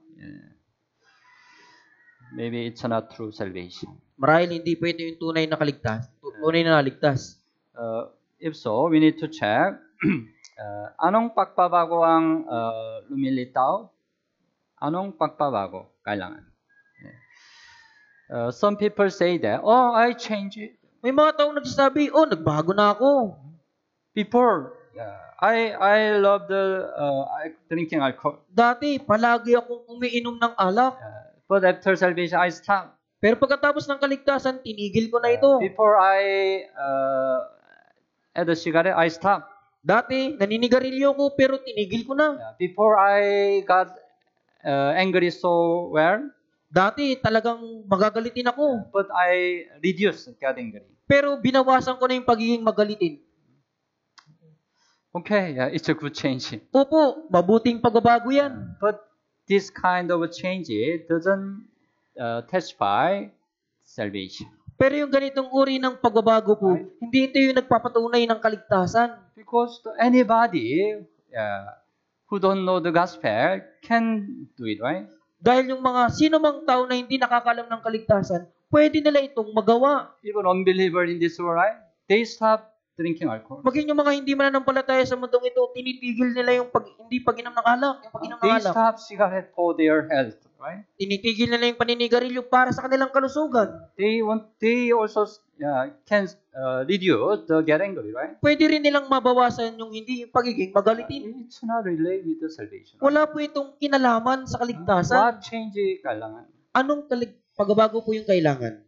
Maybe it's not true salvation. Marahil hindi po ito yung tunay na kaligtas. Tunay na naligtas. If so, we need to check. Anong pagbabago ang lumilitaw? Anong pagbabago kailangan? Some people say that, oh, I changed it. May mga taong nagsasabi, oh, nagbago na ako. Before, I love drinking alcohol. Dati, palagi akong umiinom ng alak. But after salvation, I stopped. Pero pagkatapos ng kaligtasan, tinigil ko na ito. Before I had a cigarette, I stopped. Dati, naninigarilyo ko, pero tinigil ko na. Before I got angry so well. Dati, talagang magagalitin ako. But I reduced getting angry. Pero binawasan ko na yung pagiging magalitin. Okay, it's a good change. Opo, mabuting pagbabago yan. But this kind of change doesn't testify salvation. Pero yung ganitong uri ng pagbabago po, hindi ito yung nagpapatunay ng kaligtasan. Because anybody who don't know the gospel can do it, right? Dahil yung mga sino mang tao na hindi nakakalam ng kaligtasan, pwede nila itong magawa. Even unbeliever in this world, right? They stop drinking alcohol. Maging yung mga hindi mananampalataya sa mundong ito, tinitigil nila yung hindi pag-inom ng alak. Yung pag-inom ng They alak. stop cigarette for their health, right? Tinitigil nila yung paninigarilyo para sa kanilang kalusugan. They also can reduce the getting angry, right? Pwede rin nilang mabawasan yung hindi yung pagiging magalitin. It's not related with the salvation. Wala po itong kinalaman sa kaligtasan. What change kailangan? Anong pagbabago po yung kailangan?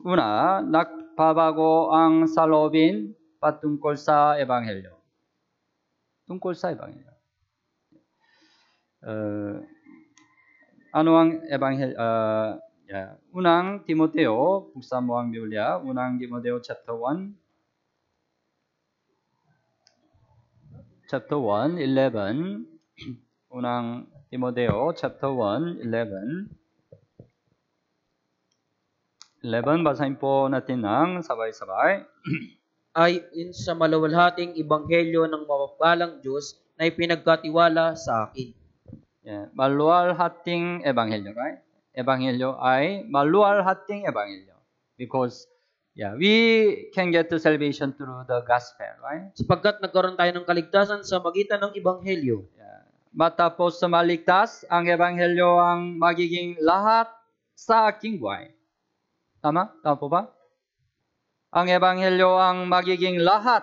Una, nagbabago ang saloobin patungkol sa ebanghelyo. Tungkol sa ebanghelyo. Ano ang ebanghelyo? Unang Timoteo, buksan mo ang Biblia, unang Timoteo chapter 1. Chapter 1, 11. Unang Timoteo chapter 1, 11. 11, basahin po natin ng sabay-sabay. Ay sa maluwalhating ebanghelyo ng mapapalang Diyos na ipinagkatiwala sa akin. Maluwalhating ebanghelyo, right? Ebanghelyo ay maluwalhating ebanghelyo. Because we can get to salvation through the gospel, right? Sapagkat nagkaroon tayo ng kaligtasan sa magitan ng ebanghelyo. Matapos sa maligtas, ang ebanghelyo ang magiging lahat sa aking buhay. Tama? Tama po ba? Ang ebanghelyo ang magiging lahat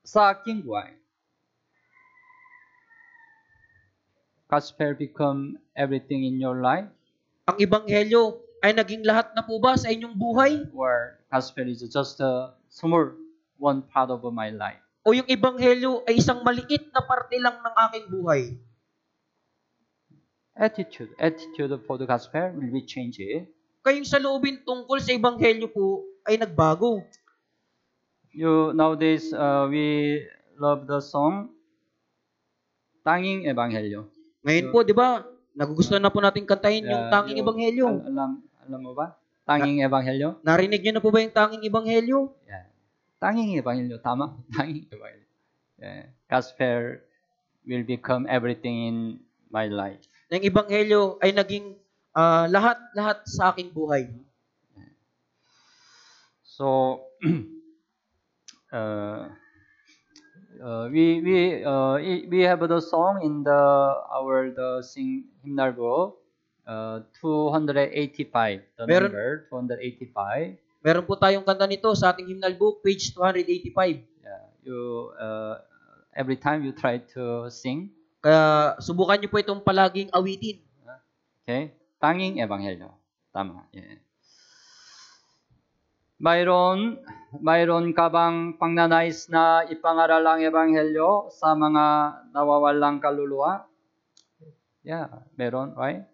sa aking buhay. Gospel become everything in your life? Ang ebanghelyo ay naging lahat na po ba sa inyong buhay? Or gospel is just a small one part of my life? O yung ebanghelyo ay isang maliit na parte lang ng aking buhay? Attitude for the gospel will be changed. Kayong saloobin tungkol sa ebanghelyo po ay nagbago. Nowadays, we love the song, Tanging Ebanghelyo. Ngayon po, di ba, nagugustuhan na po natin kantahin yung Tanging Ebanghelyo. Alam mo ba? Tanging Ebanghelyo? Narinig niyo na po ba yung Tanging Ebanghelyo? Tanging Ebanghelyo, tama? Tanging Ebanghelyo. Gospel will become everything in my life. Yung ebanghelyo ay naging lahat sa aking buhay. So we have the song in the sing hymnal book 285. The number 285. Meron po tayong kanta nito sa ating hymnal book, page 285. every time you try to sing. Kaya subukan niyo po itong palaging awitin. Okay? Tanging ebanghelyo. Tama. 예. mayroon ka bang pagnanais na ipangaral ang ebanghelyo sa mga nawawalang kaluluwa? Yeah, meron, right?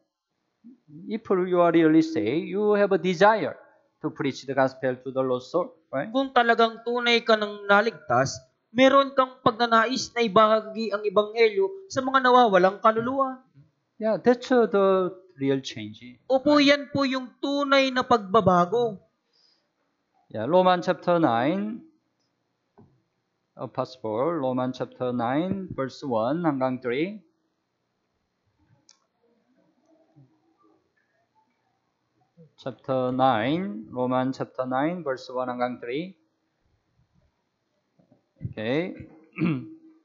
If you are really saved, you have a desire to preach the gospel to the lost soul, right? Kung talagang tunay ka ng naligtas, meron kang pagnanais na ibahagi ang ebanghelyo sa mga nawawalang kaluluwa. Yeah, that's the real change. Opo, yan po yung tunay na pagbabago. Yeah, Romans chapter 9, Apostle Paul, Romans chapter 9, verse 1 hanggang 3. Chapter 9, Romans chapter 9, verse 1 hanggang 3. Okay.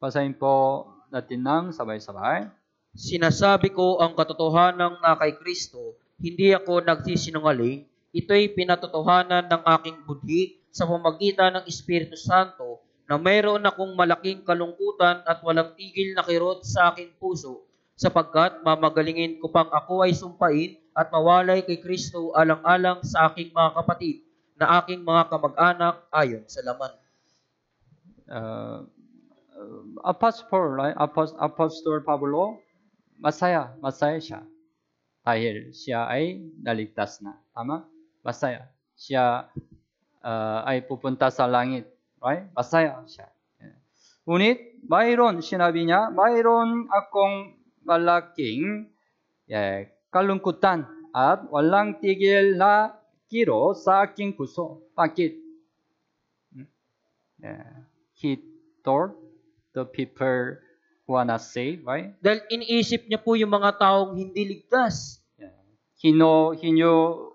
Basahin po natin ng sabay-sabay. Sinasabi ko ang katotohanan na kay Kristo, hindi ako nagsisinungaling. Ito'y pinatotohanan ng aking budhi sa pamagitan ng Espiritu Santo na mayroon akong malaking kalungkutan at walang tigil na kirot sa aking puso, sapagkat mamagalingin ko pang ako ay sumpain at mawalay kay Kristo alang-alang sa aking mga kapatid na aking mga kamag-anak ayon sa laman. Apostle Paul, right? Apostle Pablo, Masaya siya. Dahil siya ay naligtas na. Tama? Masaya. Siya ay pupunta sa langit. Right? Masaya siya. Ngunit, sinabi niya, mayroon akong malaking kalungkutan at walang tigil na kiro sa aking puso. Bakit? He told the people who are not saved, right? Dahil iniisip niya po yung mga taong hindi ligtas. He knew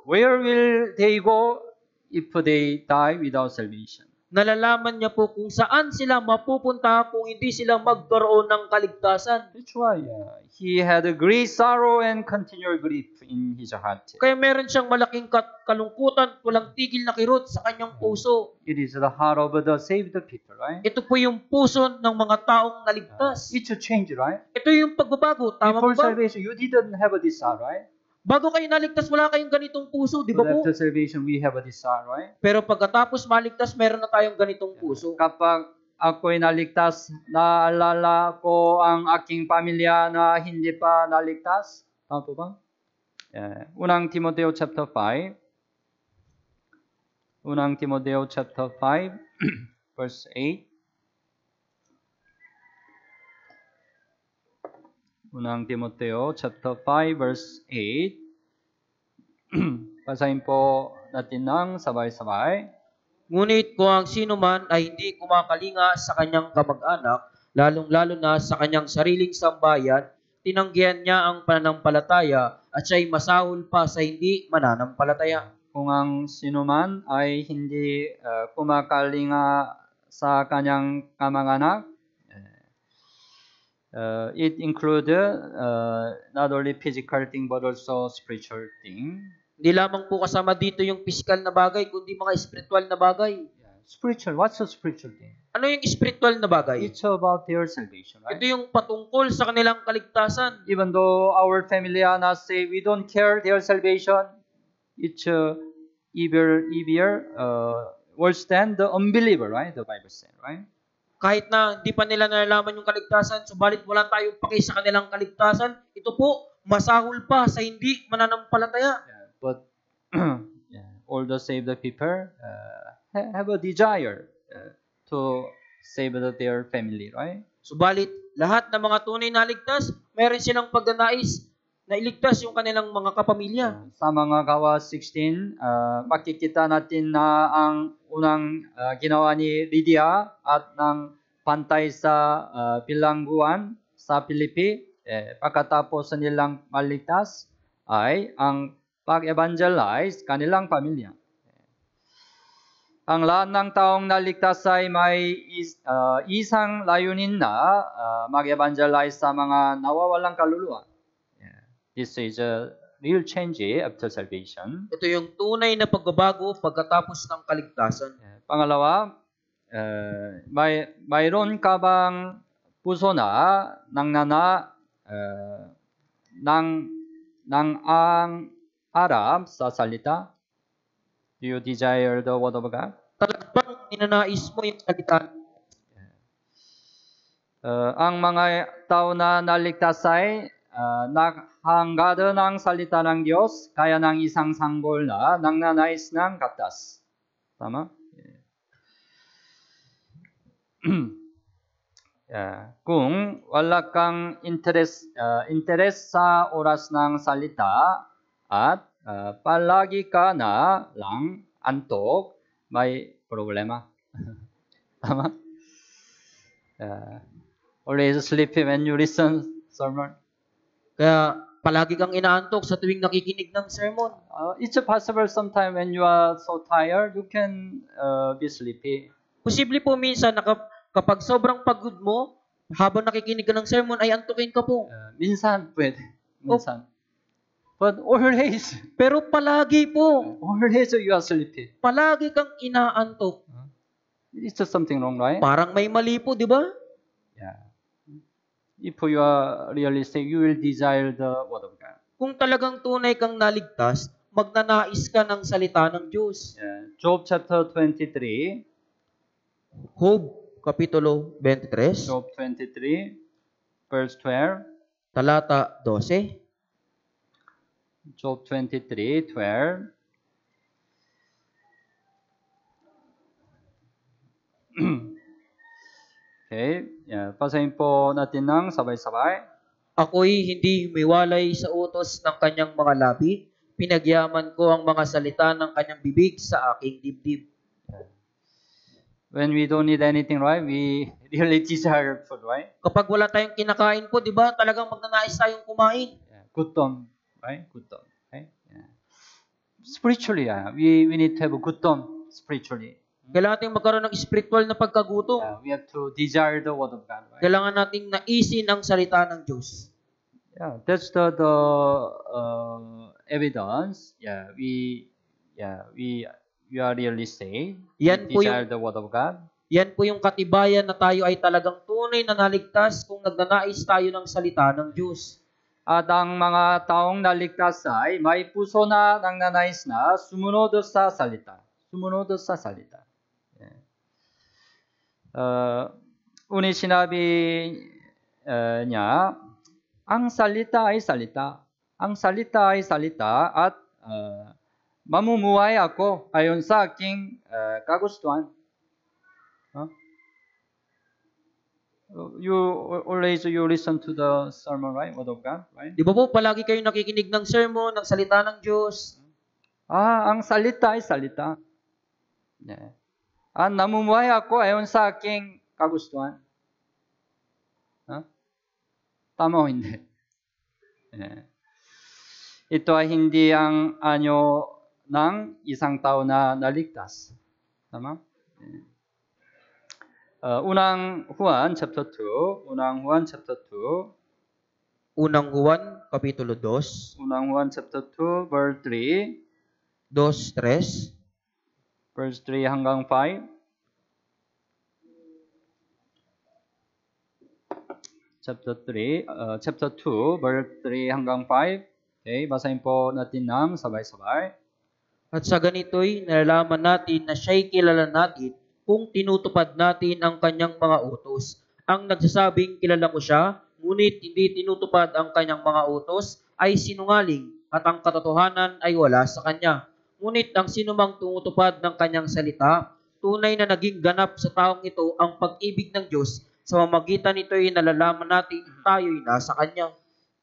where will they go if they die without salvation. Nalalaman niya po kung saan sila mapupunta kung hindi sila magkaroon ng kaligtasan. That's why he had a great sorrow and continual grief in his heart. Kaya meron siyang malaking kalungkutan, walang tigil na kirot sa kanyang puso. It is the heart of the saved people, right? Ito po yung puso ng mga taong naligtas. It's a change, right? Ito yung pagbabago. Tama Before ba? salvation, you didn't have a desire, right? Bago kayo naligtas, wala kayong ganitong puso, di ba But po? after salvation, we have a desire, right? Pero pagkatapos maligtas, meron na tayong ganitong puso. Kapag ako'y naligtas, naalala ko ang aking pamilya na hindi pa naligtas. Tama po ba? Unang Timoteo chapter 5. Unang Timoteo chapter 5, verse 8. Unang Timoteo chapter 5, verse 8. Basahin po natin ng sabay-sabay. Ngunit kung ang sino man ay hindi kumakalinga sa kanyang kamag-anak, lalong-lalo na sa kanyang sariling sambayan, tinanggihan niya ang pananampalataya at siya'y masahol pa sa hindi mananampalataya. Kung ang sinuman ay hindi kumakalinga sa kanyang kamag-anak, it includes not only physical thing but also spiritual thing. Hindi lamang po kasama dito yung physical na bagay, kundi mga spiritual na bagay. Spiritual, what's a spiritual thing? Ano yung spiritual na bagay? It's about their salvation, right? Ito yung patungkol sa kanilang kaligtasan. Even though our family are not saved, we don't care their salvation. It's worse than the unbeliever, right? The Bible says, right? Kahit na hindi pa nila nalalaman yung kaligtasan, subalit wala tayong paki sa kanilang kaligtasan, ito po, masahol pa sa hindi mananampalataya. But all the saved people have a desire to save their family, right? Subalit, lahat ng mga tunay na ligtas, meron silang pagnanais na iligtas yung kanilang mga kapamilya. Sa mga Gawa 16, makikita natin na ang unang ginawa ni Lydia at ng pantay sa bilangguan sa Pilipi, pagkatapos nilang maligtas ay ang pag-evangelize kanilang pamilya. Ang lahat ng taong naligtas ay may isang layunin na mag-evangelize sa mga nawawalang kaluluwa. This is a real change after salvation. Ito yung tunay na pagbabago pagkatapos ng kaligtasan. Pangalawa, mayroon ka bang puso na nang ang Arab sa salita? Do you desire the word of God? Talagang bang ninanais mo yung salita? Ang mga tao na naligtas ay naghangad ng salita ng Diyos, kaya ng isang sanggol na nagnanais ng gatas. Tama? Kung wala kang interes sa oras ng salita at palagi ka na lang antok, may problema. Tama? Always sleepy when you listen sermon. Kaya palagi kang inaantok sa tuwing nakikinig ng sermon. It's possible sometime when you are so tired, you can be sleepy. Posible po minsan na kapag sobrang pagod mo, habang nakikinig ka ng sermon, ay antukin ka po. Minsan pwede. Minsan. But always. Pero palagi po. Always you are sleepy. Palagi kang inaantok. It's just something wrong, right? Parang may mali po, di ba? Yeah. If you are realistic, you will desire the word of God. Kung talagang tunay kang naligtas, magnanais ka ng salita ng Diyos. Job chapter 23. Job, Kapitulo 23. Job 23, verse 12. Talata 12. Job 23, 12. Okay. Basahin po natin ng sabay-sabay. Ako'y hindi humiwalay sa utos ng kanyang mga labi. Pinagyaman ko ang mga salita ng kanyang bibig sa aking dibdib. When we don't need anything, right? We really desire food, right? Kapag wala tayong kinakain po, di ba? Talagang magnanais tayong kumain. Gutom, right? Gutom, right? Spiritually, we need to have a gutom spiritually. Kailangan natin magkaroon ng spiritual na pagkagutom. We have to desire the word of God, right? Kailangan nating naisin ang salita ng Diyos. That's the evidence. We are really saved. Yan po Desire the word of God. Yan po yung katibayan na tayo ay talagang tunay na naligtas kung nagnanais tayo ng salita ng Diyos. At ang mga taong naligtas ay may puso na nagnanais na sumunod sa salita. Sumunod sa salita. Unang sinabi niya, ang salita ay salita. Ang salita ay salita at mamumuhay ako ayon sa aking kagustuhan. You always listen to the sermon, right? Word of God, right? Di ba po palagi kayo nakikinig ng sermon, ng salita ng Diyos? Ang salita ay salita. Namumuhay ako ayon sa aking kagustuhan. Tama o hindi? Ito ay hindi ang anyo ng isang tao na naligtas. Tama? Unang Juan chapter 2. Unang Juan chapter 2. Unang Juan, Kapitulo 2. Unang Juan chapter 2, verse 3. 2:3. Verse 3 hanggang 5. Chapter 2, verse 3 hanggang 5. Okay, basahin po natin ng sabay-sabay. At sa ganito'y nalalaman natin na siya'y kilala natin kung tinutupad natin ang kanyang mga utos. Ang nagsasabing kilala ko siya, ngunit hindi tinutupad ang kanyang mga utos, ay sinungaling at ang katotohanan ay wala sa kanya. Ngunit ang sinumang tumutupad ng kanyang salita, tunay na naging ganap sa taong ito ang pag-ibig ng Diyos. Sa mamagitan nito'y nalalaman natin tayo'y nasa kanya.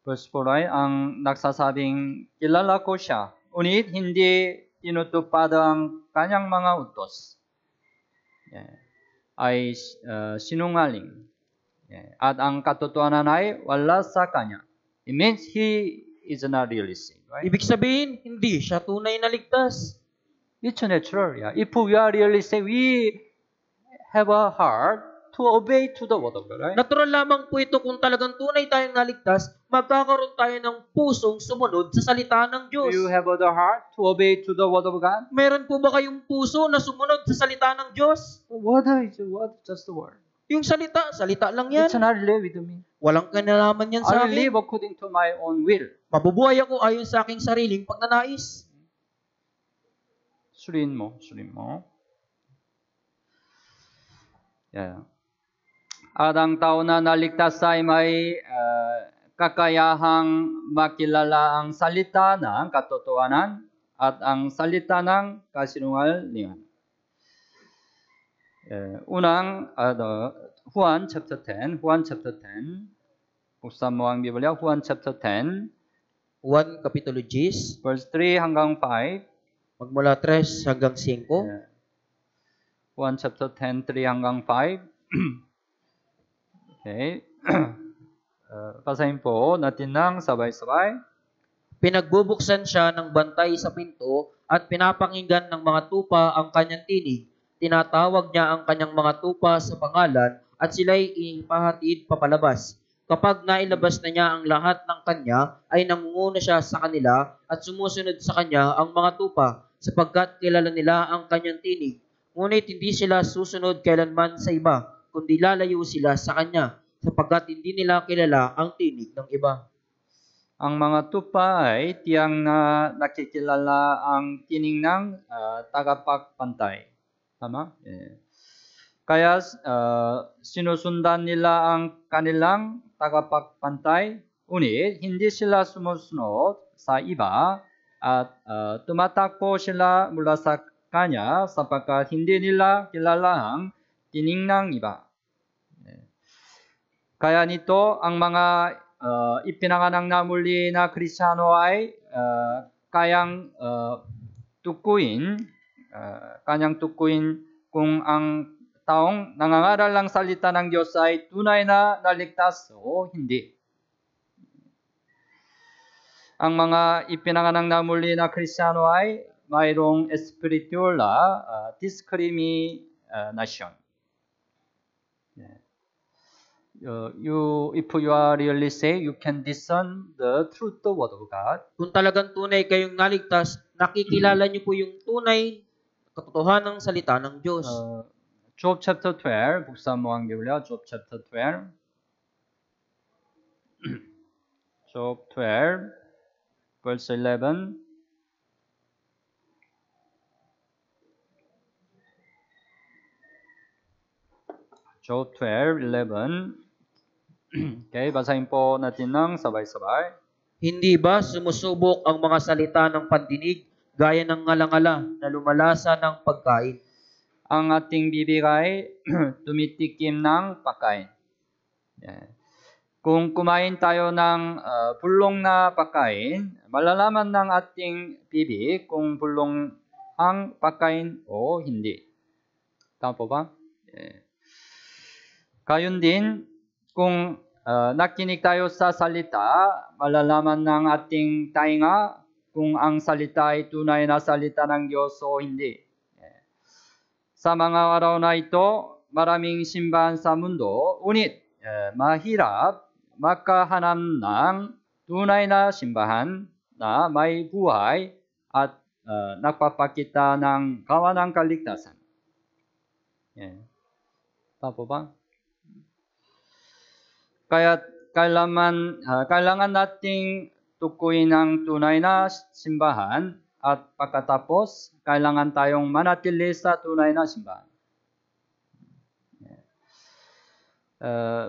Verse 4 ay, ang nagsasabing kilala ko siya, ngunit hindi tinutupad ang kanyang mga utos. Ay sinungaling. At ang katotohanan ay wala sa kanya. It means he is not really saved, right? Ibig sabihin, hindi siya tunay na ligtas. It's natural. If we are really saved, we have a heart to obey to the word of God, right? Natural lamang po ito kung talagang tunay tayong naligtas, magkakaroon tayo ng pusong sumunod sa salita ng Diyos. Do you have the heart to obey to the word of God? Meron po ba kayong puso na sumunod sa salita ng Diyos? What is just the word? Yung salita, salita lang yan. It's not really with me. Walang kinalaman yan I sa will akin. live according to my own will. Mabubuhay ako ayon sa aking sariling pagnanais. Suriin mo. Yeah. At ang tao na naligtas ay may kakayahang makilala ang salita ng katotohanan at ang salita ng kasinungalingan. Unang, Juan chapter 10. Buksan mo ang Biblia, Juan chapter 10, Juan Kapitulo 10, verse 3 hanggang 5. magmula 3 hanggang 5. Juan chapter 10, 3 hanggang 5. Okay. Basahin po natin ng sabay-sabay. Pinagbubuksan siya ng bantay sa pinto at pinapakinggan ng mga tupa ang kanyang tinig. Tinatawag niya ang kanyang mga tupa sa pangalan at sila'y ipahatid papalabas. Kapag nailabas na niya ang lahat ng kanya, ay nangunguna siya sa kanila at sumusunod sa kanya ang mga tupa, sapagkat kilala nila ang kanyang tinig. Ngunit hindi sila susunod kailanman sa iba, kundi lalayo sila sa kanya, sapagkat hindi nila kilala ang tinig ng iba. Ang mga tupa ay tiyang na nakikilala ang tinig ng tagapagpantay. Tama? Kaya sinusundan nila ang kanilang tagapagpantay, ngunit hindi sila sumusunod sa iba at tumatakbo sila mula sa kanya sapagkat hindi nila kilala ang tinig ng iba. Kaya nito, ang mga ipinanganak na muli na Kristiyano ay kanyang tukuyin kung ang taong nangangaral ng salita ng Diyos ay tunay na naligtas o hindi. Ang mga ipinanganak na muli na Kristiyano ay mayroong spiritual discrimination. If you are really saved, you can discern the truth, the word of God. Kung talagang tunay kayong naligtas, nakikilala niyo po yung tunay katotohanan ng salita ng Diyos. Job chapter 12, buksan mo ang Biblia, Job chapter 12. Job 12, verse 11. Job 12:11. Okay, basahin po natin ng sabay-sabay. Hindi ba sumusubok ang mga salita ng pandinig gaya ng ngalangala na lumalasa ng pagkain? Ang ating bibig ay tumitikim ng pagkain. Kung kumain tayo ng bulong na pagkain, malalaman ng ating bibig kung bulong ang pagkain o hindi. Tama po ba? Gayon din, kung nakinig tayo sa salita, malalaman ng ating tainga kung ang salita ay tunay na salita ng Diyos o hindi. Sa mga araw na ito, maraming simbahan sa mundo, ngunit mahirap makahanap ng tunay na simbahan na may buhay at nagpapakita ng gawa ng kaligtasan. Tama po ba? Kaya kailangan nating tukuyin ang tunay na simbahan at pagkatapos, kailangan tayong manatili sa tunay na simbahan.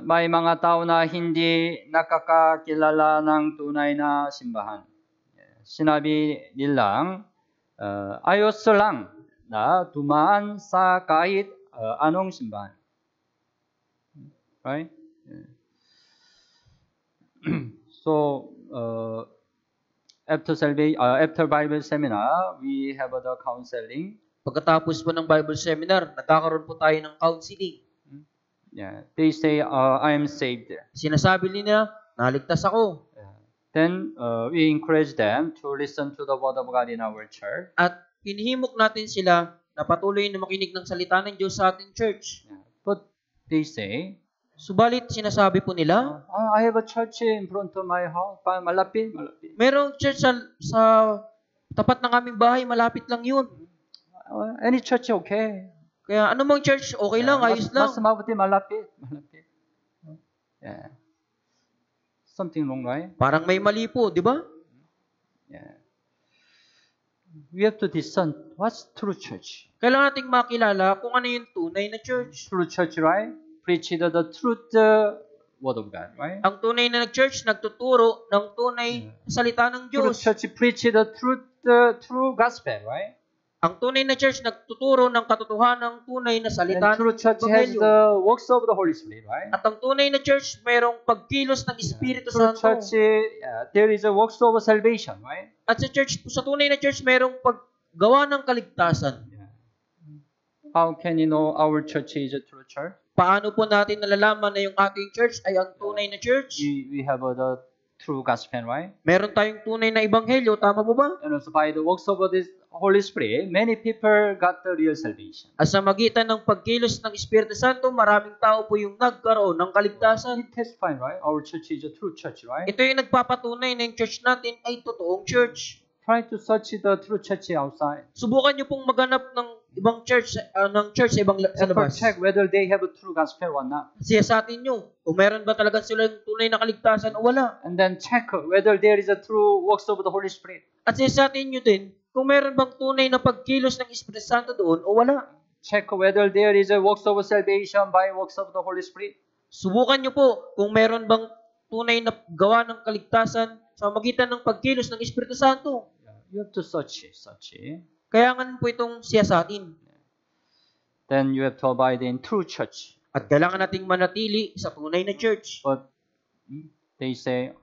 May mga tao na hindi nakakakilala ng tunay na simbahan. Sinabi nilang, ayos lang na dumaan sa kahit anong simbahan. Right? So, after Bible seminar, we have the counseling. Pagkatapos po ng Bible seminar, nagkakaroon po tayo ng counseling. They say, I am saved. Sinasabi nila, naligtas ako. Then, we encourage them to listen to the word of God in our church. At hinihimok natin sila na patuloy na makinig ng salita ng Diyos sa ating church. But they say, subalit sinasabi po nila, I have a church in front of my house. Malapit. Merong church sa tapat ng aming bahay, malapit lang yun. Any church okay. Kaya anumang church, okay lang, ayos lang. mas mabuti malapit. Yeah. Something wrong, right? Parang may mali po, di ba? Yeah. We have to discern what's true church. Kailangan nating makilala kung ano yung tunay na church. True church, right? Preach the truth, word of God, right? Ang tunay na church, nagtuturo ng tunay na salita ng True Diyos. church preach the truth, true gospel, right? Ang tunay na church, nagtuturo ng katotohanan ng tunay na And salita true ng church has Ebanghelyo. the works of the Holy Spirit, right? At ang tunay na church, mayroong pagkilos ng Espiritu True Santo. church, there is a works of salvation, right? At sa tunay na church, mayroong paggawa ng kaligtasan. How can you know our church is a true church? Paano po natin nalalaman na yung ating church ay ang tunay na church? We have the true gospel, right? Meron tayong tunay na ebanghelyo, tama po ba? And also by the works of this Holy Spirit, many people got the real salvation. At sa magitan ng pagkilos ng Espiritu Santo, maraming tao po yung nagkaroon ng kaligtasan. It testifying, right? Our church is a true church, right? Ito yung nagpapatunay na yung church natin ay totoong church. Try to search the true church outside. Subukan niyo pong maghanap ng ibang church, sa ibang sa And labas. check whether they have a true gospel or not. Siya sa atin nyo, kung meron ba talaga sila yung tunay na kaligtasan o wala. And then check whether there is a true works of the Holy Spirit. At siya sa atin nyo din, kung meron bang tunay na pagkilos ng Espiritu Santo doon o wala. Check whether there is a works of salvation by works of the Holy Spirit. Subukan nyo po kung meron bang tunay na gawa ng kaligtasan sa magitan ng pagkilos ng Espiritu Santo. You have to search it. Kaya nga po itong siya sa atin. Then you have to abide in true church. At kailangan nating manatili sa tunay na church. But they say,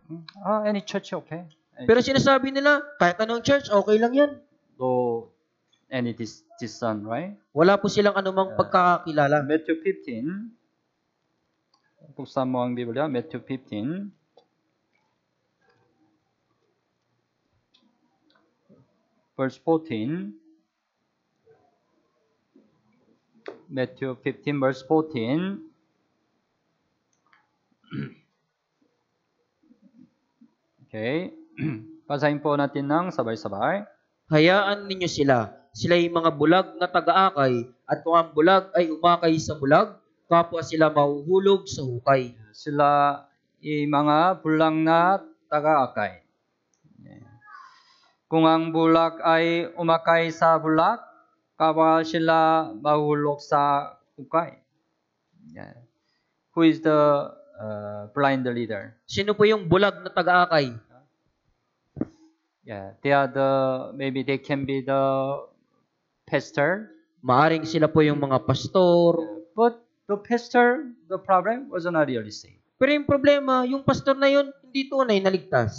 any church okay. Pero sinasabi nila, kahit anong church, okay lang yan. No, any discern, right? Wala po silang anumang pagkakakilala. Matthew 15. Buksan mo ang Biblia, Matthew 15. Verse 14. Matthew 15 verse 14. Okay. Basahin po natin ng sabay-sabay. Hayaan ninyo sila. Sila ay mga bulag na taga-akay. At kung ang bulag ay umakay sa bulag, kapwa sila mahuhulog sa hukay. Sila ay mga bulang na taga-akay. Kung ang bulag ay umakay sa bulag, kapwa sila mahulog sa hukay. Who is the blind leader? Sino po yung bulag na taga-akay? They are maybe they can be the pastor. Maaring sila po yung mga pastor. But the pastor, the problem was not really saved. Pero yung problema, yung pastor na yun, hindi tunay na ligtas.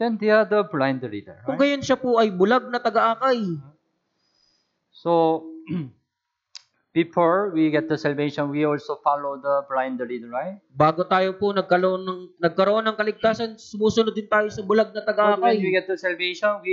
Then they are the blind leader. Kung Right? gayon siya po ay bulag na taga-akay. So, before we get the salvation, we also follow the blind leader, right? Bago tayo po nagkaroon ng kaligtasan, sumusunod din tayo sa bulag na But when we taga-akay. get the salvation,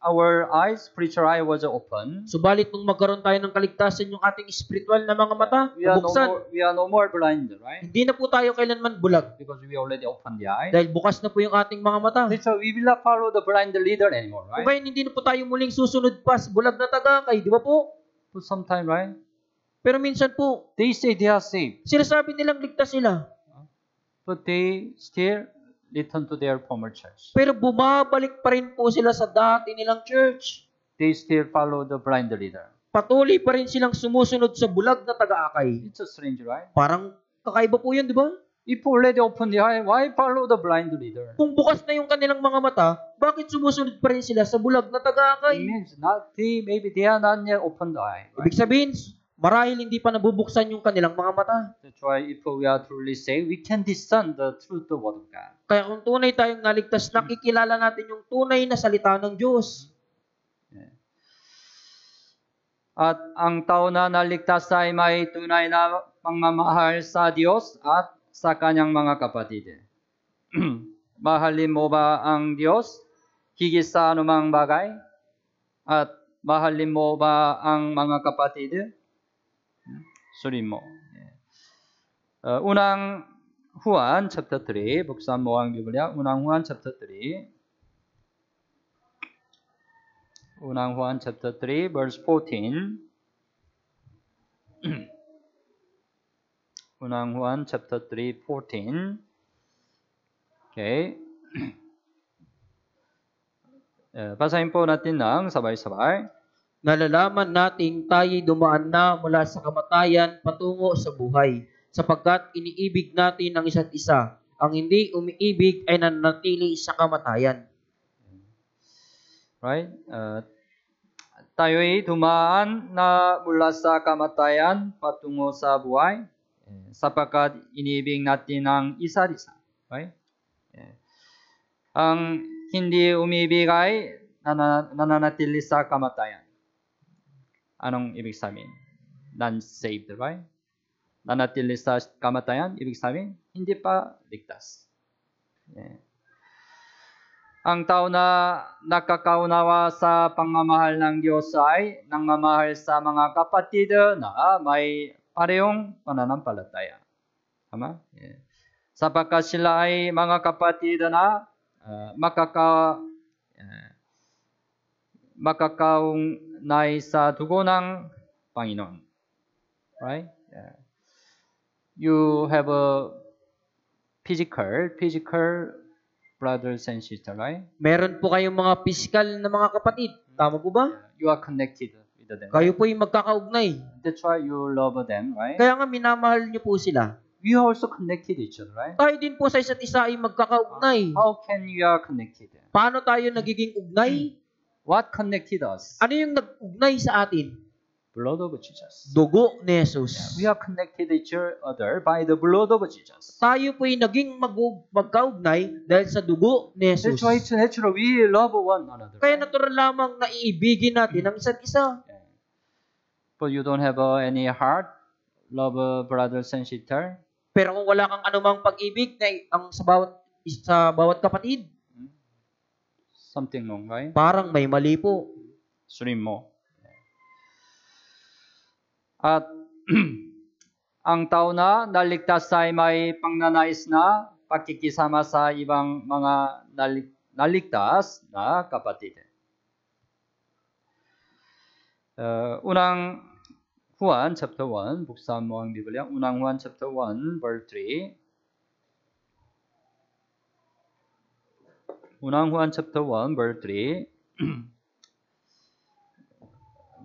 our eyes, spiritual eye was open. Subalit nung magkaroon tayo ng kaligtasan, yung ating spiritual na mga mata, We are nabuksan. no more blind, right? Hindi na po tayo kailanman bulag. Because we already opened the eye. Dahil bukas na po yung ating mga mata. So we will not follow the blind leader anymore, Kung right? gayon, hindi na po tayo muling susunod pa sa bulag na taga-akay, di ba po? For some time, right? Pero minsan po, They say they are saved, sinasabi nilang ligtas sila. but they still return to their former church. Pero bumabalik pa rin po sila sa dati nilang church. They still follow the blind leader. Patuloy pa rin silang sumusunod sa bulag na taga-akay. It's a strange, right? Parang kakaiba po yun, di ba? If already opened the eye, why follow the blind leader? Kung bukas na yung kanilang mga mata, bakit sumusunod pa rin sila sa bulag na It taga-akay? means maybe they are not yet opened the eye. Right? Ibig sabihin, marahil hindi pa nabubuksan yung kanilang mga mata. That's why if we are truly saved, we can discern the truth of word of God. Kaya kung tunay tayong naligtas, nakikilala natin yung tunay na salita ng Diyos. At ang tao na naligtas ay may tunay na pagmamahal sa Diyos at sa kanyang mga kapatid. Mahalin mo ba ang Diyos higit sa anumang bagay? At mahalin mo ba ang mga kapatid? Suriin mo. Unang Juan chapter 3, buksan mo ang Biblia. Unang Juan chapter 3. Unang Juan chapter 3 verse 14. Unang Juan chapter 3:14. Okay. Basahin po natin ng sabay-sabay. Nalalaman nating tayo'y dumaan na mula sa kamatayan patungo sa buhay, sapagkat iniibig natin ang isa't isa. Ang hindi umiibig ay nananatili sa kamatayan. Right? Tayo'y dumaan na mula sa kamatayan patungo sa buhay, sapagkat iniibig natin ang isa't isa. Right? Ang hindi umibig ay nananatili sa kamatayan. Anong ibig sabihin? Non-saved, right? Nanatili sa kamatayan, ibig sabihin, hindi pa ligtas. Ang tao na nakakaunawa sa pangmamahal ng Diyos ay nangmamahal sa mga kapatid na may parehong pananampalataya. Tama? Sapagkat sila ay mga kapatid na makakaunay sa dugo ng Panginoon. Right? You have a physical brothers and sisters, right? Meron po kayong mga pisikal na mga kapatid. Tama po ba? You are connected with them. Kayo po yung magkakaugnay. That's why you love them, right? Kaya nga minamahal niyo po sila. We are also connected each other, right? Tayo din po sa isa't isa ay magkakaugnay. How can you are connected? Paano tayo nagiging ugnay? What connected us? Ano yung nag-ugnay sa atin? Blood of Jesus. Dugo ni Jesus. We are connected each other by the blood of Jesus. Tayo po ay naging magkaugnay dahil sa dugo ni Jesus. That's why it's natural. We love one another. Kaya natural lamang na iibigin natin ang isa't isa. But you don't have any heart, love brothers and sisters. Pero kung wala kang anumang pag-ibig na ang sa bawat kapatid, something wrong, right? Parang may mali po. Slim mo. At ang tao na naligtas ay may pangnanais na pakikisama sa ibang mga naligtas na kapatid. Unang Juan chapter 1, buksan mo ang Biblia. Unang Juan chapter 1, verse 3. Unang Juan chapter 1, verse 3.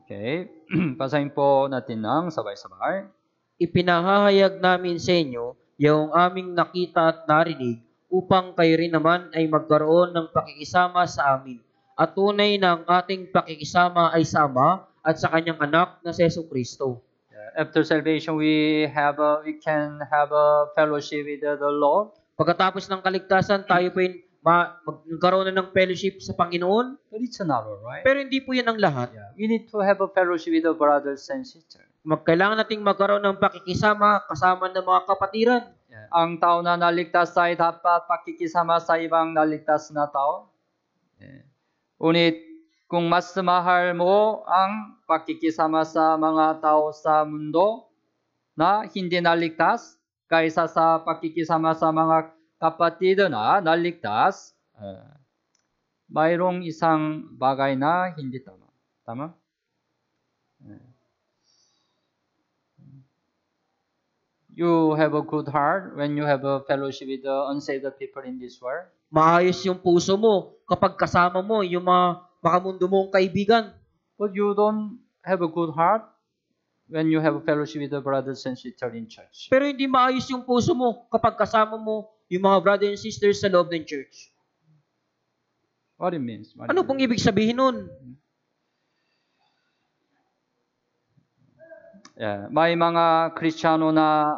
Okay. Basahin po natin ng sabay-sabay. Ipinahahayag namin sa inyo yung aming nakita at narinig upang kayo rin naman ay magkaroon ng pakikisama sa amin. At tunay na ang ating pakikisama ay sa Ama at sa kanyang anak na si Jesucristo. After salvation, we can have a fellowship with the Lord. Pagkatapos ng kaligtasan, tayo po ay magkaroon na ng fellowship sa Panginoon. But it's not all, right? Pero hindi po yan ang lahat. We need to have a fellowship with the brothers and sisters. Kailangan nating magkaroon ng pakikisama kasama ng mga kapatiran. Ang tao na naligtas ay dapat pakikisama sa ibang naligtas na tao. Ngunit kung mas mahal mo ang pakikisama sa mga tao sa mundo na hindi naligtas kaysa sa pakikisama sa mga kapatid na naligtas, mayroong isang bagay na hindi tama. Tama? You have a good heart when you have a fellowship with the unsaved people in this world. Maayos yung puso mo kapag kasama mo yung mga makamundo mong kaibigan. But you don't have a good heart when you have a fellowship with the brothers and sisters in church. Pero hindi maayos yung puso mo kapag kasama mo yung mga brothers and sisters sa loob ng church. What it means? Ano pong ibig sabihin nun? May mga Kristiyano na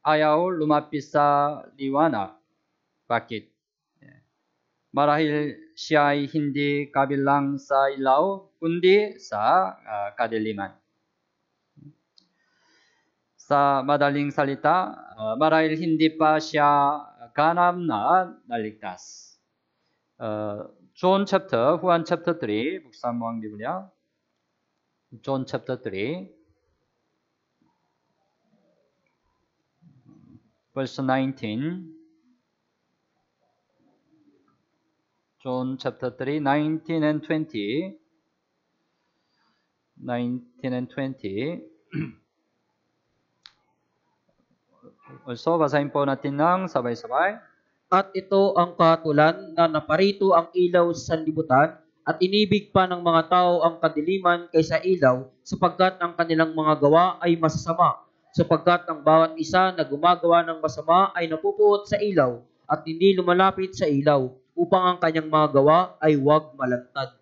ayaw lumapit sa liwanag. Bakit? Marahil siya ay hindi kabilang sa ilaw, kundi sa kadiliman. Sa madaling salita, marahil hindi pa siya ganap na naligtas. John chapter, Juan chapter 3, buksan mo ang Biblia. John chapter 3, verse 19. John chapter 3, 19 and 20. 19 and 20. Also, basahin po natin ng sabay-sabay. At ito ang kahatulan na naparito ang ilaw sa sanlibutan at inibig pa ng mga tao ang kadiliman kaysa ilaw sapagkat ang kanilang mga gawa ay masasama. Sapagkat ang bawat isa na gumagawa ng masama ay napupuot sa ilaw at hindi lumalapit sa ilaw upang ang kanyang mga gawa ay huwag malantad.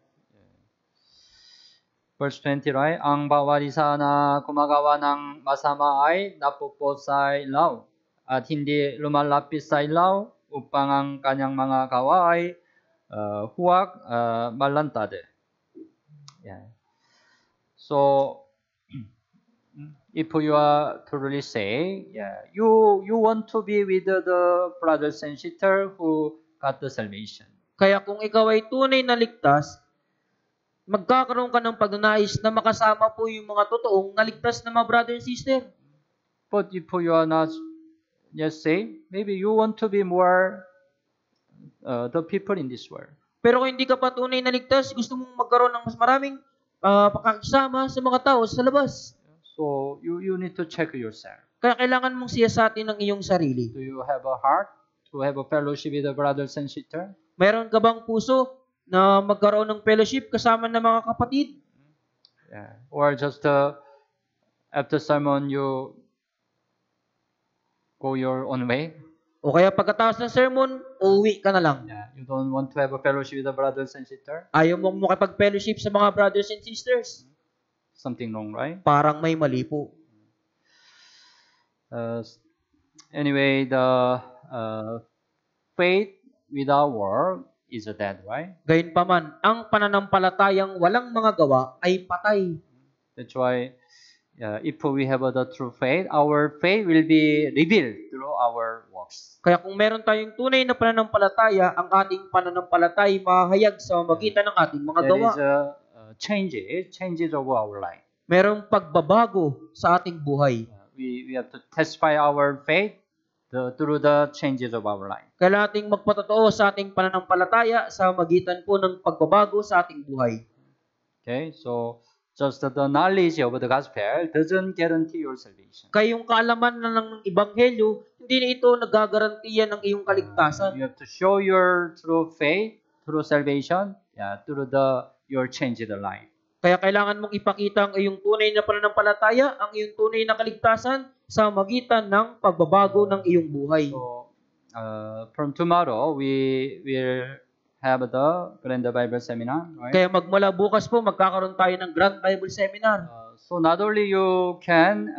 Verse 20, right? Ang bawat isa na gumagawa ng masama ay napupo sa ilaw at hindi lumalapit sa ilaw upang ang kanyang mga gawa ay huwag malantad. Yeah. So, if you are to really say, yeah, you want to be with the brothers and sisters who got the salvation. Kaya kung ikaw ay tunay na ligtas, magkakaroon ka ng pagnanais na makasama po yung mga totoong naligtas na mga brother and sister. But if you are not yet saved, maybe you want to be more the people in this world. Pero kung hindi ka pa tunay na ligtas, gusto mong magkaroon ng mas maraming pakakisama sa mga tao sa labas. So you need to check yourself. Kaya kailangan mong siyasatin ang iyong sarili. Do you have a heart to have a fellowship with the brothers and sisters? Meron ka bang puso na magkaroon ng fellowship kasama ng mga kapatid? Yeah. Or just after sermon you go your own way? O kaya pagkatapos ng sermon, uuwi ka na lang. Yeah. You don't want to have a fellowship with the brothers and sisters? Ayaw mong makipag-fellowship sa mga brothers and sisters? Something wrong, right? Parang may mali po. Anyway, the faith without work is dead, right? Gayunpaman, ang pananampalatayang walang mga gawa ay patay. That's why if we have the true faith, our faith will be revealed through our works. Kaya kung meron tayong tunay na pananampalataya, ang ating pananampalataya mahayag sa magitan ng ating mga gawa. There is changes of our life. Merong pagbabago sa ating buhay. We have to testify our faith through the changes of our life. Kailangan nating magpatotoo sa ating pananampalataya sa magitan po ng pagbabago sa ating buhay. Okay, so just the knowledge of the gospel doesn't guarantee your salvation. Kaya yung kaalaman na ng ebanghelyo, hindi na ito nagagarantiya ng iyong kaligtasan. You have to show your true faith through salvation, through your changed life. Kaya kailangan mong ipakita ang iyong tunay na pananampalataya, ang iyong tunay na kaligtasan sa magitan ng pagbabago ng iyong buhay. So, from tomorrow, we will have the Grand Bible Seminar, right? Kaya magmula bukas po, magkakaroon tayo ng Grand Bible Seminar. So not only you can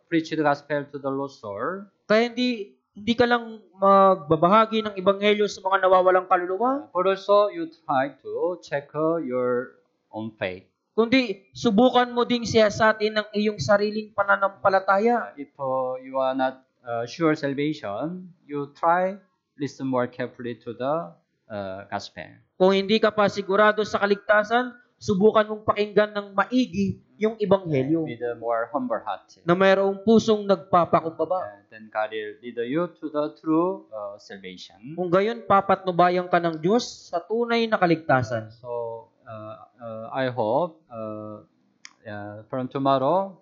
preach the gospel to the lost soul, Kaya hindi ka lang magbabahagi ng ebanghelyo sa mga nawawalang kaluluwa, but also you try to check your own faith. kundi subukan mo ding siyasatin ang iyong sariling pananampalataya. If you are not sure salvation, you try listen more carefully to the gospel. Kung hindi ka pa sigurado sa kaligtasan, subukan mong pakinggan ng maigi yung ebanghelyo With a more humble heart. na mayroong pusong nagpapakumbaba. Then God will lead you to the true salvation. Kung gayon, papatnubayan ka ng Diyos sa tunay na kaligtasan. So I hope from tomorrow,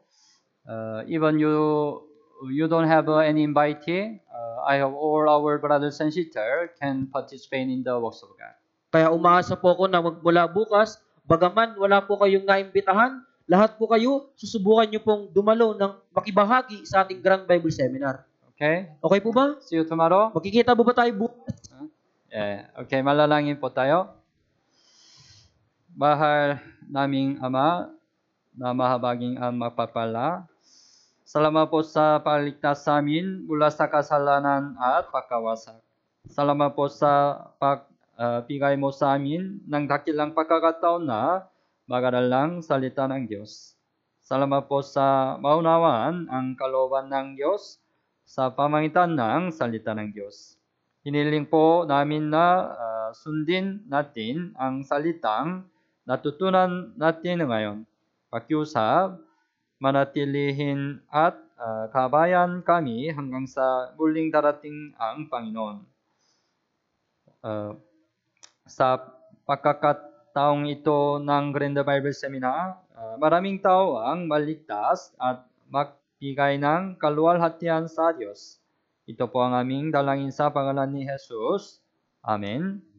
even you don't have any invitee, I hope all our brothers and sisters can participate in the works of God. Kaya umaasa po ako na magmula bukas, bagaman wala po kayong naimbitahan, lahat po kayo, susubukan nyo pong dumalo ng makibahagi sa ating Grand Bible Seminar. Okay? Okay po ba? See you tomorrow. Magkikita po ba tayo bukas? Okay, malalangin po tayo. Mahal naming Ama, na mahabaging ang mapapala, salamat po sa paligtas sa amin mula sa kasalanan at pagkawasak. Salamat po sa pagbigay mo sa amin ng dakilang pagkakataon na mag-aral ng salita ng Diyos. Salamat po sa maunawaan ang kalooban ng Diyos sa pamamagitan ng salita ng Diyos. Hiniling po namin na sundin natin ang salitang natutunan natin ngayon. Pakiusap, manatilihin at kabayan kami hanggang sa muling darating ang Panginoon. Sa pagkakataong ito ng Grand Bible Seminar, maraming tao ang maligtas at magbigay ng kaluwalhatian sa Diyos. Ito po ang aming dalangin sa pangalan ni Jesus. Amen.